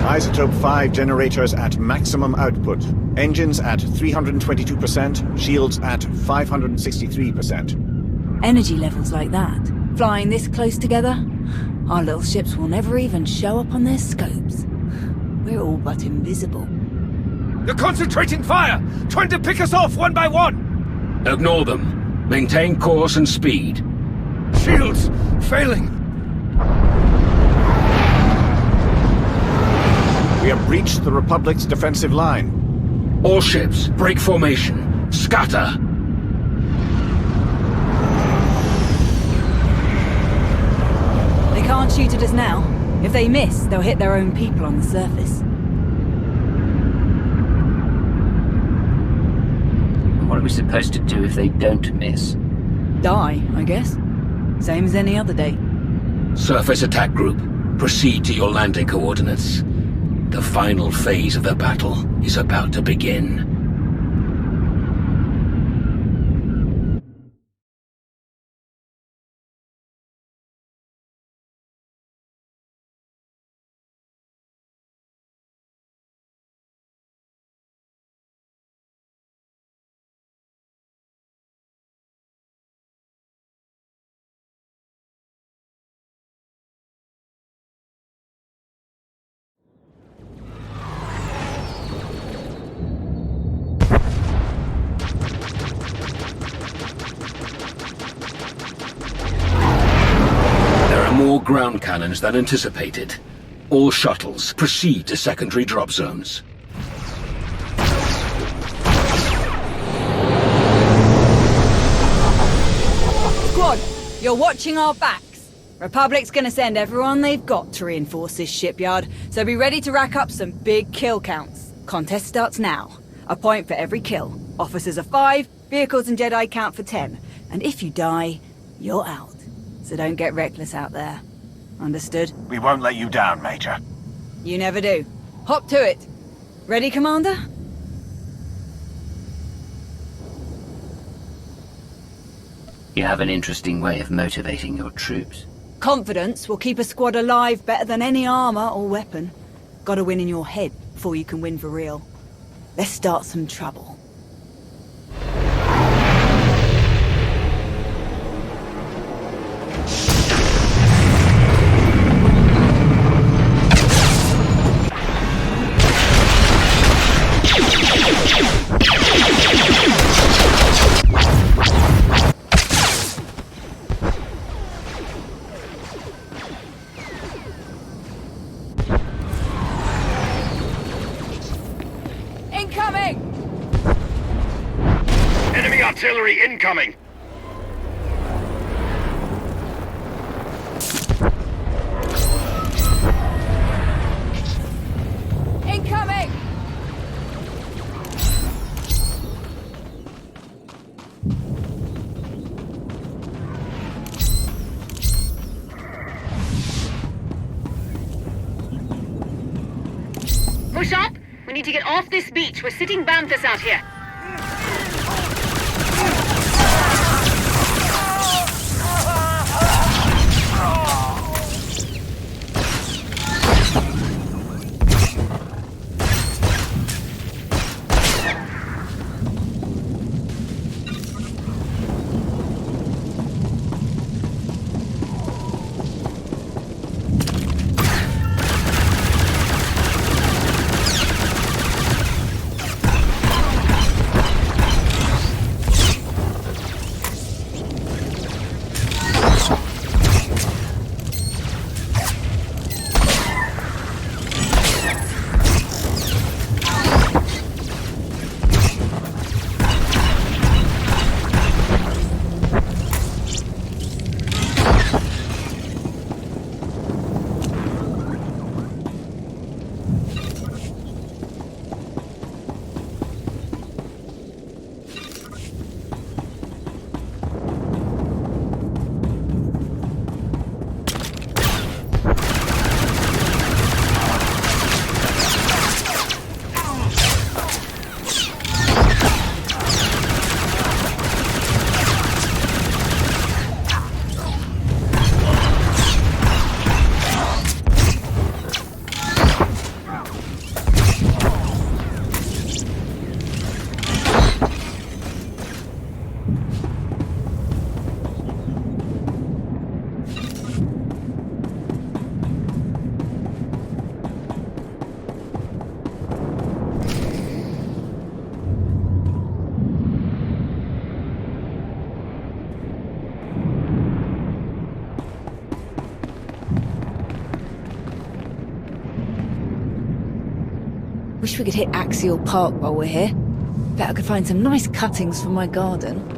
Isotope 5 generators at maximum output. Engines at 322%, shields at 563%. Energy levels like that, flying this close together, our little ships will never even show up on their scopes. We're all but invisible. They're concentrating fire! Trying to pick us off one by one! Ignore them. Maintain course and speed. Shields! Failing! We have breached the Republic's defensive line. All ships, break formation. Scatter! They can't shoot at us now. If they miss, they'll hit their own people on the surface. What are we supposed to do if they don't miss? Die, I guess. Same as any other day. Surface Attack Group, proceed to your landing coordinates. The final phase of the battle is about to begin. More ground cannons than anticipated. All shuttles, proceed to secondary drop zones. Squad, you're watching our backs. Republic's gonna send everyone they've got to reinforce this shipyard, so be ready to rack up some big kill counts. Contest starts now. A point for every kill. Officers are 5, vehicles and Jedi count for 10. And if you die, you're out. So don't get reckless out there. Understood? We won't let you down, Major. You never do. Hop to it. Ready, Commander? You have an interesting way of motivating your troops. Confidence will keep a squad alive better than any armor or weapon. Gotta win in your head before you can win for real. Let's start some trouble. incoming! Incoming! Push up! We need to get off this beach. We're sitting banthas out here. Wish we could hit Axial Park while we're here. Bet I could find some nice cuttings for my garden.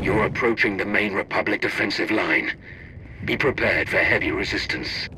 You're approaching the main Republic defensive line. Be prepared for heavy resistance.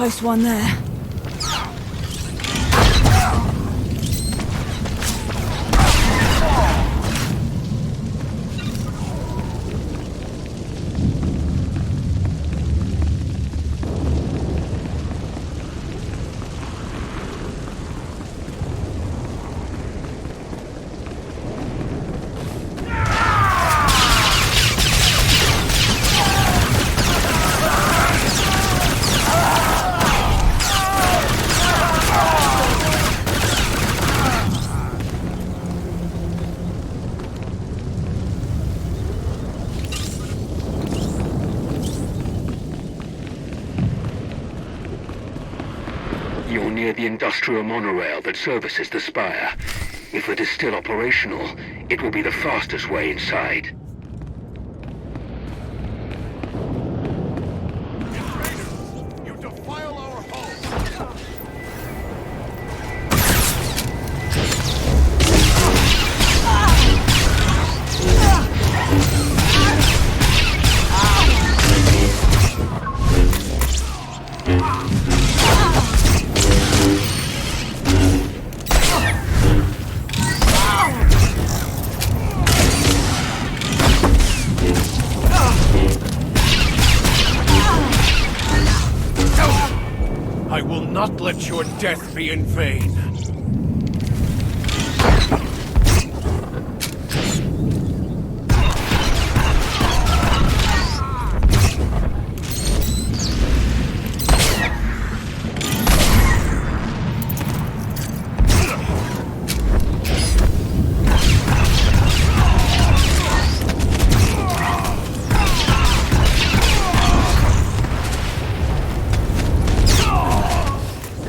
Close one there. You're near the industrial monorail that services the spire. If it is still operational, it will be the fastest way inside. You defile our home! I will not let your death be in vain.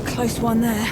Close one there.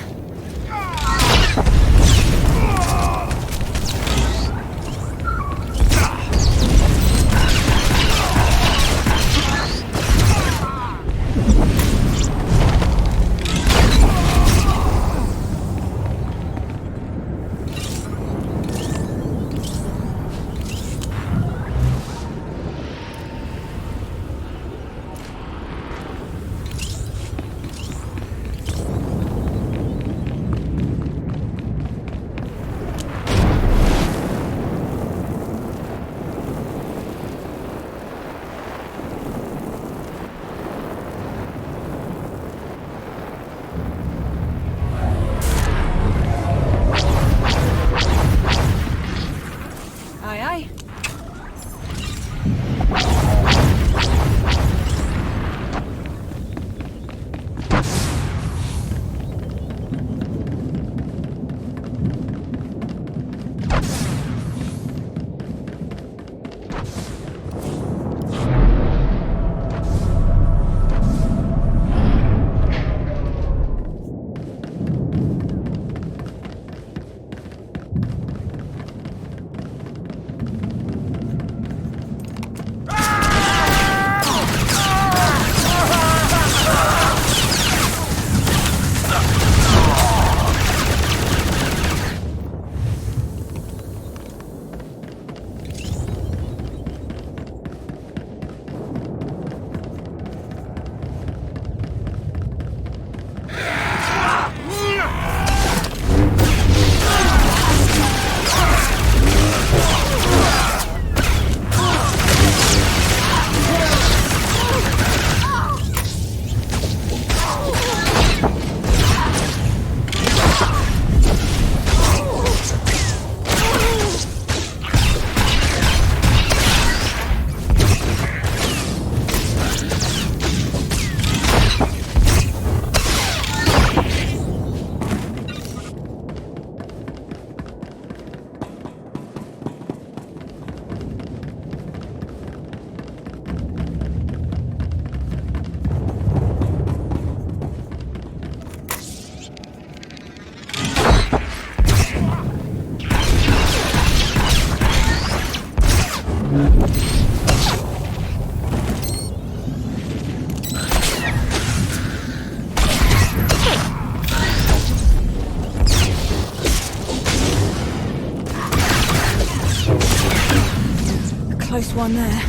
Close one there.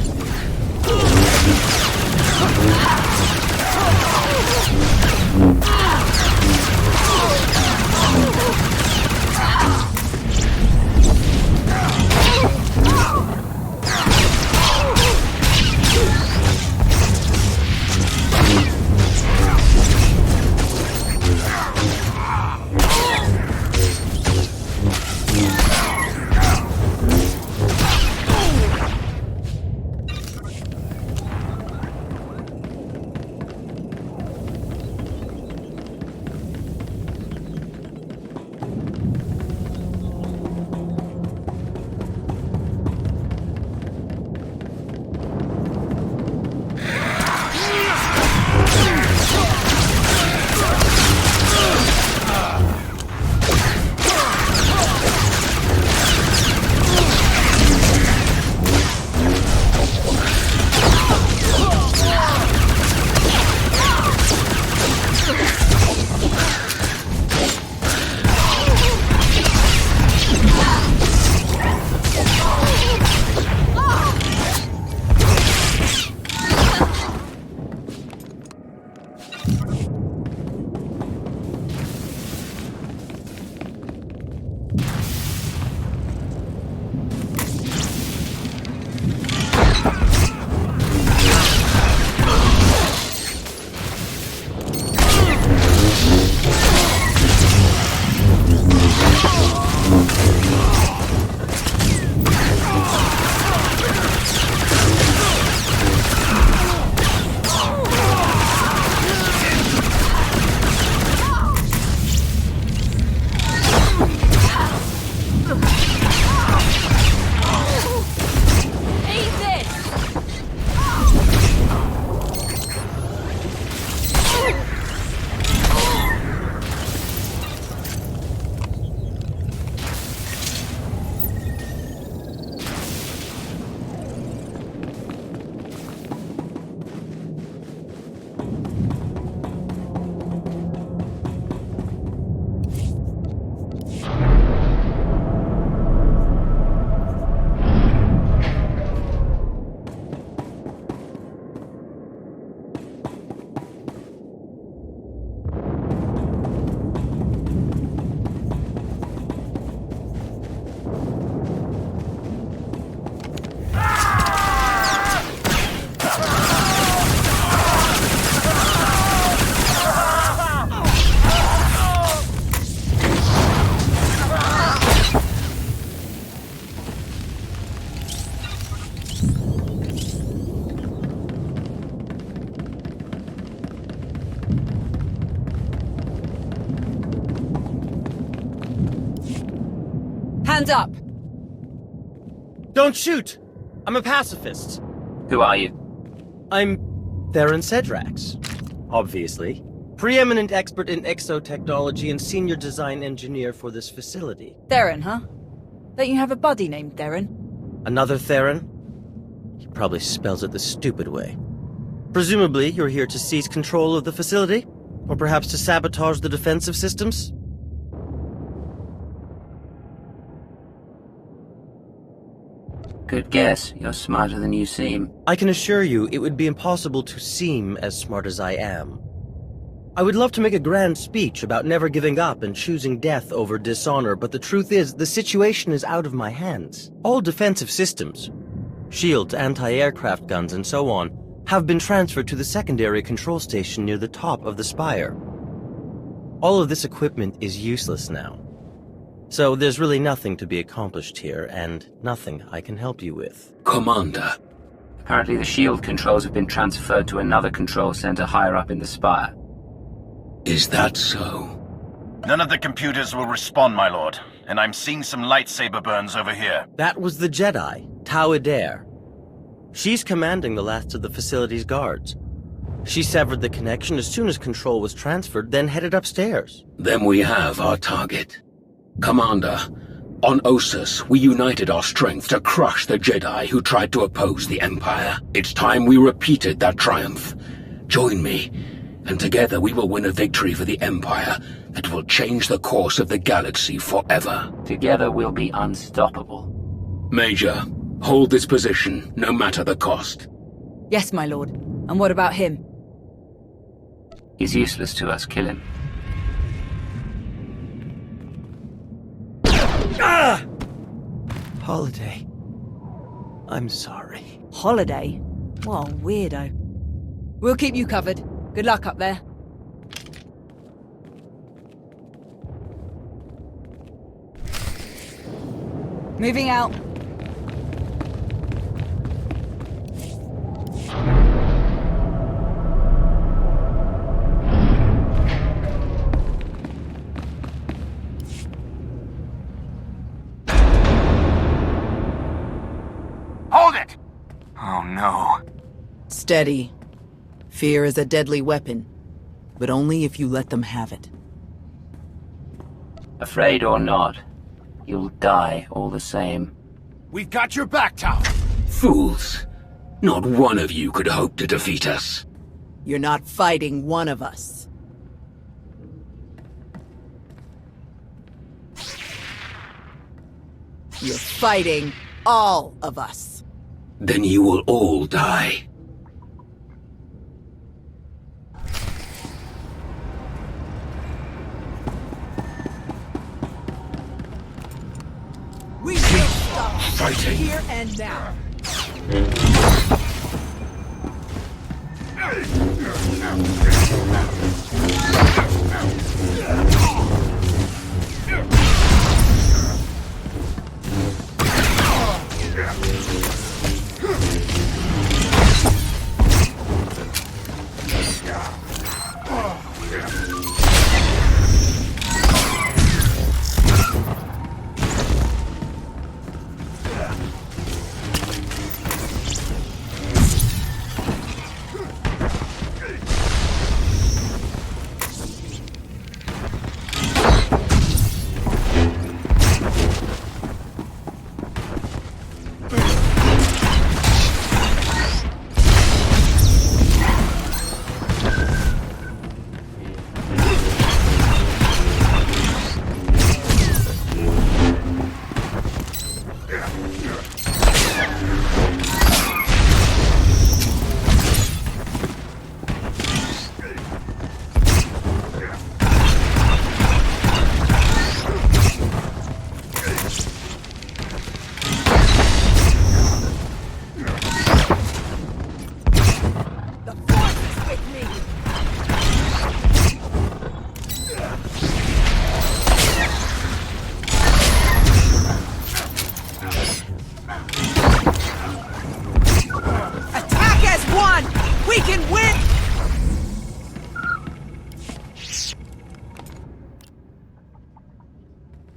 Hands up! Don't shoot! I'm a pacifist. Who are you? I'm Theron Cedrax, obviously. Preeminent expert in exotechnology and senior design engineer for this facility. Theron, huh? Don't you have a buddy named Theron? Another Theron? He probably spells it the stupid way. Presumably, you're here to seize control of the facility? Or perhaps to sabotage the defensive systems? Good guess. You're smarter than you seem. I can assure you, it would be impossible to seem as smart as I am. I would love to make a grand speech about never giving up and choosing death over dishonor, but the truth is, the situation is out of my hands. All defensive systems, shields, anti-aircraft guns, and so on, have been transferred to the secondary control station near the top of the spire. All of this equipment is useless now. So there's really nothing to be accomplished here, and nothing I can help you with. Commander. Apparently the shield controls have been transferred to another control center higher up in the spire. Is that so? None of the computers will respond, my lord, and I'm seeing some lightsaber burns over here. That was the Jedi, Tau Adair. She's commanding the last of the facility's guards. She severed the connection as soon as control was transferred, then headed upstairs. Then we have our target. Commander, on Ossus, we united our strength to crush the Jedi who tried to oppose the Empire. It's time we repeated that triumph. Join me, and together we will win a victory for the Empire that will change the course of the galaxy forever. Together we'll be unstoppable. Major, hold this position, no matter the cost. Yes, my lord. And what about him? He's useless to us. Kill him. Ah! Holiday. I'm sorry. Holiday? What a weirdo. We'll keep you covered. Good luck up there. Moving out. Hold it! Oh no. Steady. Fear is a deadly weapon, but only if you let them have it. Afraid or not, you'll die all the same. We've got your back, Tower. Fools. Not one of you could hope to defeat us. You're not fighting one of us. You're fighting all of us. Then you will all die. We will stop fighting here and now.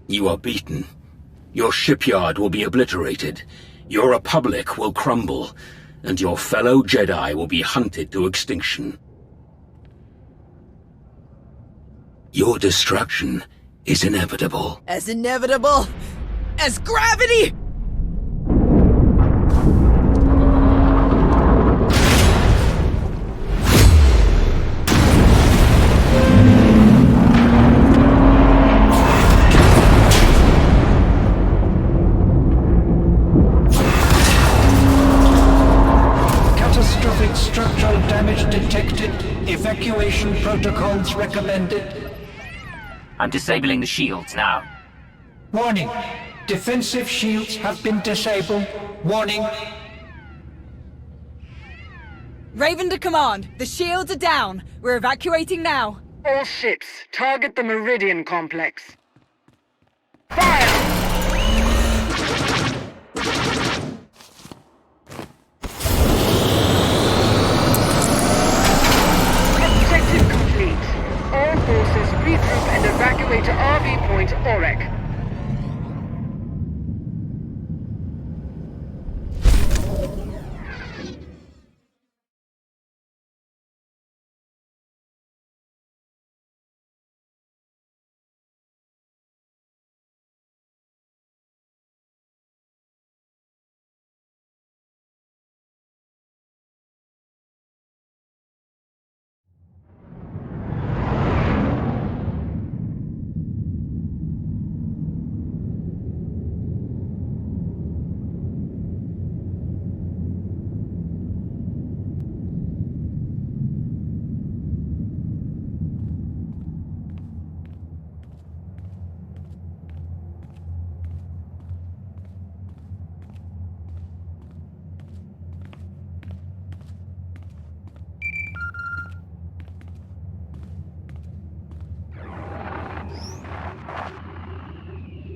You are beaten. Your shipyard will be obliterated. Your republic will crumble. And your fellow Jedi will be hunted to extinction. Your destruction is inevitable. As inevitable as gravity! Catastrophic structural damage detected. Evacuation protocols recommended. I'm disabling the shields now. Warning. Defensive shields have been disabled. Warning. Raven to command. The shields are down. We're evacuating now. All ships, target the Meridian complex. Fire! Objective complete. All forces regroup and evacuate to RV Point Orek.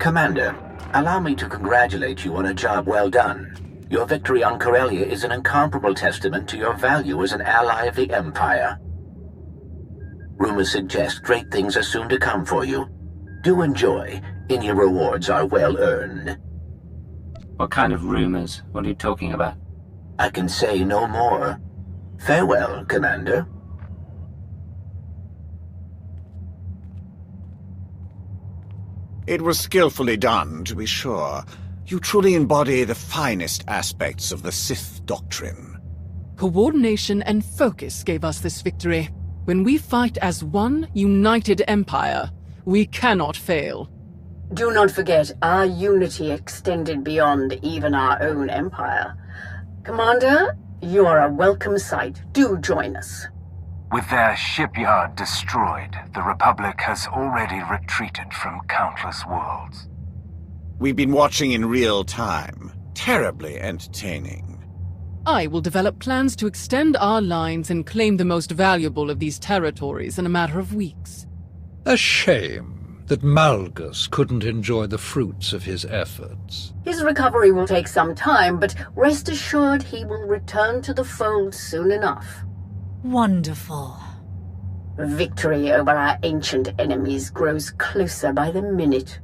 Commander, allow me to congratulate you on a job well done. Your victory on Corellia is an incomparable testament to your value as an ally of the Empire. Rumors suggest great things are soon to come for you. Do enjoy, and your rewards are well earned. What kind of rumors? What are you talking about? I can say no more. Farewell, Commander. It was skillfully done, to be sure. You truly embody the finest aspects of the Sith doctrine. Coordination and focus gave us this victory. When we fight as one united empire, we cannot fail. Do not forget, our unity extended beyond even our own empire. Commander, you are a welcome sight. Do join us. With their shipyard destroyed, the Republic has already retreated from countless worlds. We've been watching in real time. Terribly entertaining. I will develop plans to extend our lines and claim the most valuable of these territories in a matter of weeks. A shame that Malgus couldn't enjoy the fruits of his efforts. His recovery will take some time, but rest assured he will return to the fold soon enough. Wonderful. Victory over our ancient enemies grows closer by the minute.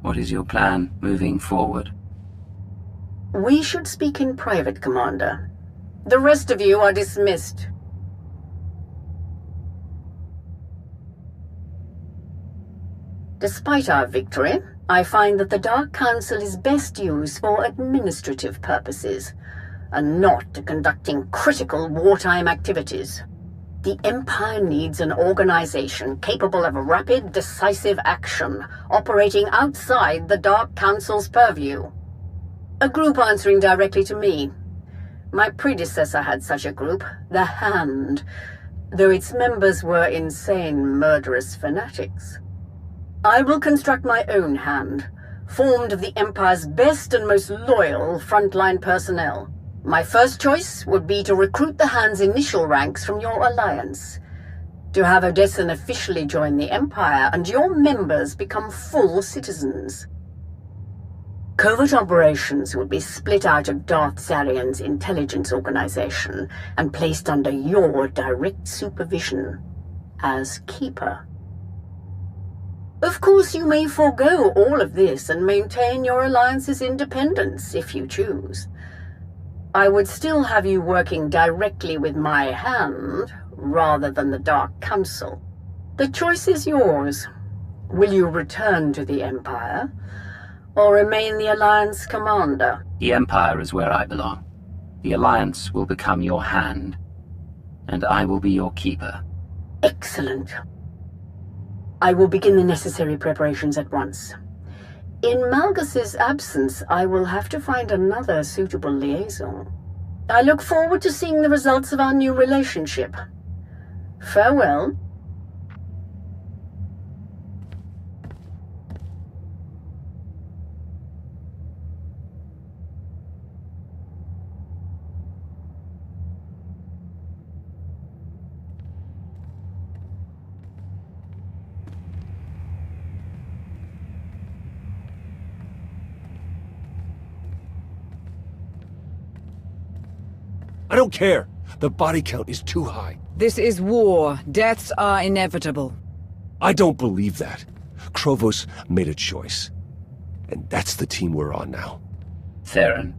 What is your plan moving forward? We should speak in private, Commander. The rest of you are dismissed. Despite our victory, I find that the Dark Council is best used for administrative purposes, and not to conducting critical wartime activities. The Empire needs an organization capable of rapid, decisive action, operating outside the Dark Council's purview. A group answering directly to me. My predecessor had such a group, the Hand, though its members were insane, murderous fanatics. I will construct my own Hand, formed of the Empire's best and most loyal frontline personnel. My first choice would be to recruit the Hand's initial ranks from your alliance, to have Odessen officially join the Empire and your members become full citizens. Covert operations would be split out of Darth Zarian's intelligence organization and placed under your direct supervision as Keeper. Of course, you may forego all of this and maintain your alliance's independence if you choose. I would still have you working directly with my Hand, rather than the Dark Council. The choice is yours. Will you return to the Empire, or remain the Alliance commander? The Empire is where I belong. The Alliance will become your Hand, and I will be your Keeper. Excellent. I will begin the necessary preparations at once. In Malgus's absence, I will have to find another suitable liaison. I look forward to seeing the results of our new relationship. Farewell. I don't care. The body count is too high. This is war. Deaths are inevitable. I don't believe that. Krovos made a choice. And that's the team we're on now. Theron.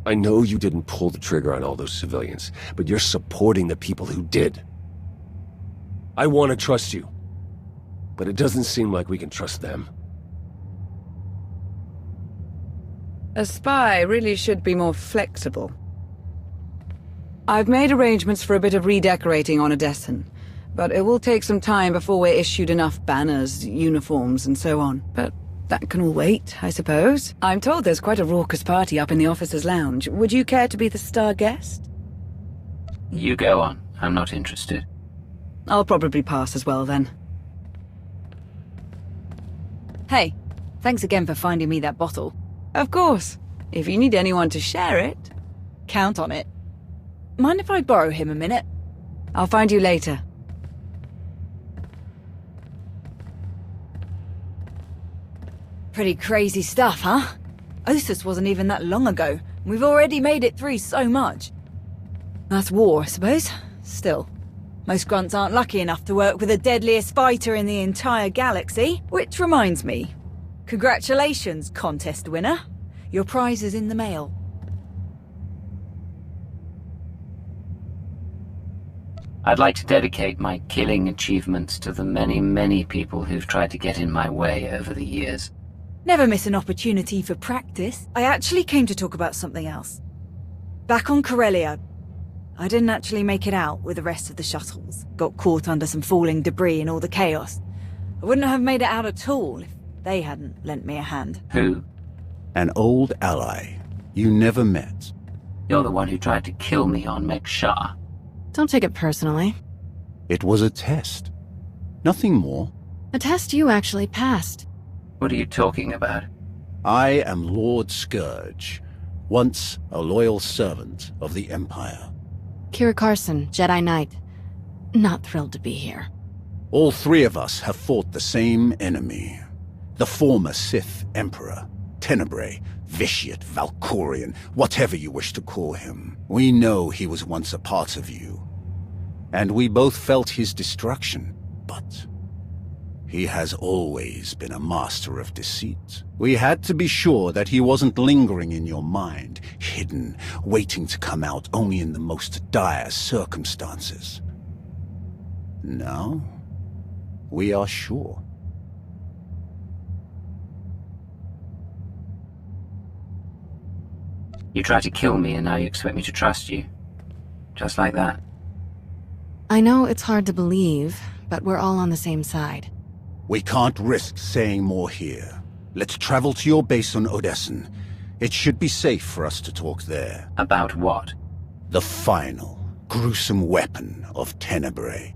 I know you didn't pull the trigger on all those civilians, but you're supporting the people who did. I want to trust you. But it doesn't seem like we can trust them. A spy really should be more flexible. I've made arrangements for a bit of redecorating on Odessen, but it will take some time before we're issued enough banners, uniforms, and so on. But that can all wait, I suppose. I'm told there's quite a raucous party up in the officers' lounge. Would you care to be the star guest? You go on. I'm not interested. I'll probably pass as well, then. Hey, thanks again for finding me that bottle. Of course. If you need anyone to share it... Count on it. Mind if I borrow him a minute? I'll find you later. Pretty crazy stuff, huh? Ossus wasn't even that long ago. We've already made it through so much. That's war, I suppose. Still, most grunts aren't lucky enough to work with the deadliest fighter in the entire galaxy. Which reminds me, congratulations, contest winner. Your prize is in the mail. I'd like to dedicate my killing achievements to the many, many people who've tried to get in my way over the years. Never miss an opportunity for practice. I actually came to talk about something else. Back on Corellia, I didn't actually make it out with the rest of the shuttles. Got caught under some falling debris and all the chaos. I wouldn't have made it out at all if they hadn't lent me a hand. Who? An old ally you never met. You're the one who tried to kill me on Mek-Shar. Don't take it personally. It was a test. Nothing more. A test you actually passed. What are you talking about? I am Lord Scourge, once a loyal servant of the Empire. Kira Carson, Jedi Knight. Not thrilled to be here. All three of us have fought the same enemy. The former Sith Emperor, Tenebrae, Vitiate, Valkorian, whatever you wish to call him. We know he was once a part of you. And we both felt his destruction, but he has always been a master of deceit. We had to be sure that he wasn't lingering in your mind, hidden, waiting to come out only in the most dire circumstances. Now, we are sure. You tried to kill me and now you expect me to trust you. Just like that. I know it's hard to believe, but we're all on the same side. We can't risk saying more here. Let's travel to your base on Odessen. It should be safe for us to talk there. About what? The final, gruesome weapon of Tenebrae.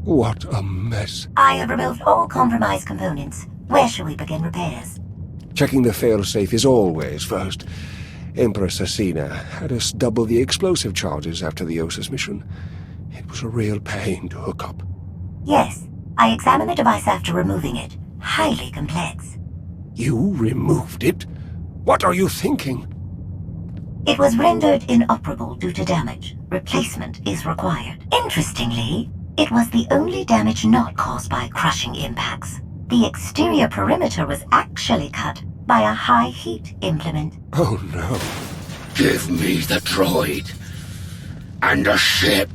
What a mess. I have removed all compromised components. Where shall we begin repairs? Checking the failsafe is always first. Empress Asina had us double the explosive charges after the Ossus mission. It was a real pain to hook up. Yes, I examined the device after removing it. Highly complex. You removed it? What are you thinking? It was rendered inoperable due to damage. Replacement is required. Interestingly, it was the only damage not caused by crushing impacts. The exterior perimeter was actually cut by a high-heat implement. Oh no. Give me the droid. And a ship.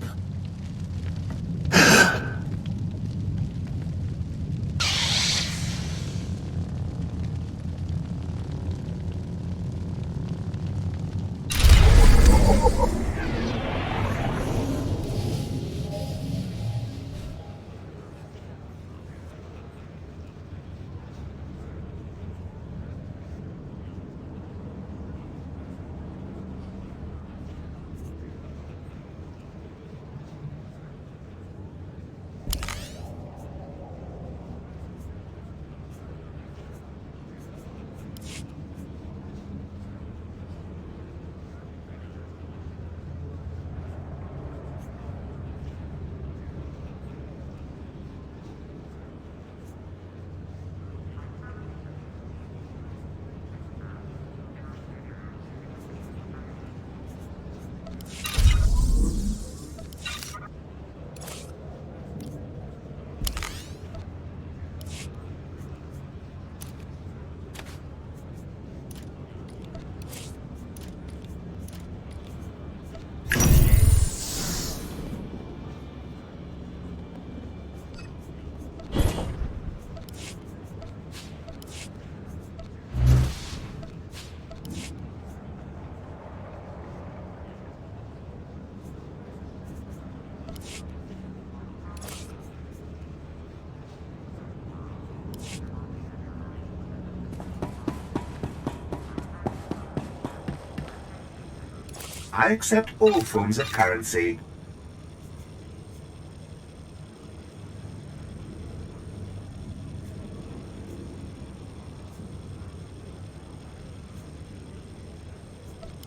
I accept all forms of currency.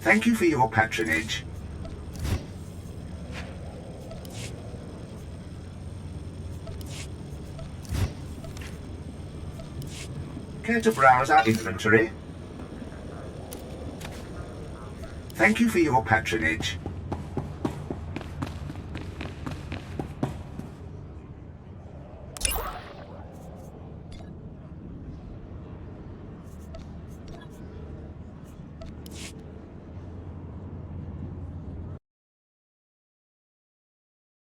Thank you for your patronage. Care to browse our inventory? Thank you for your patronage.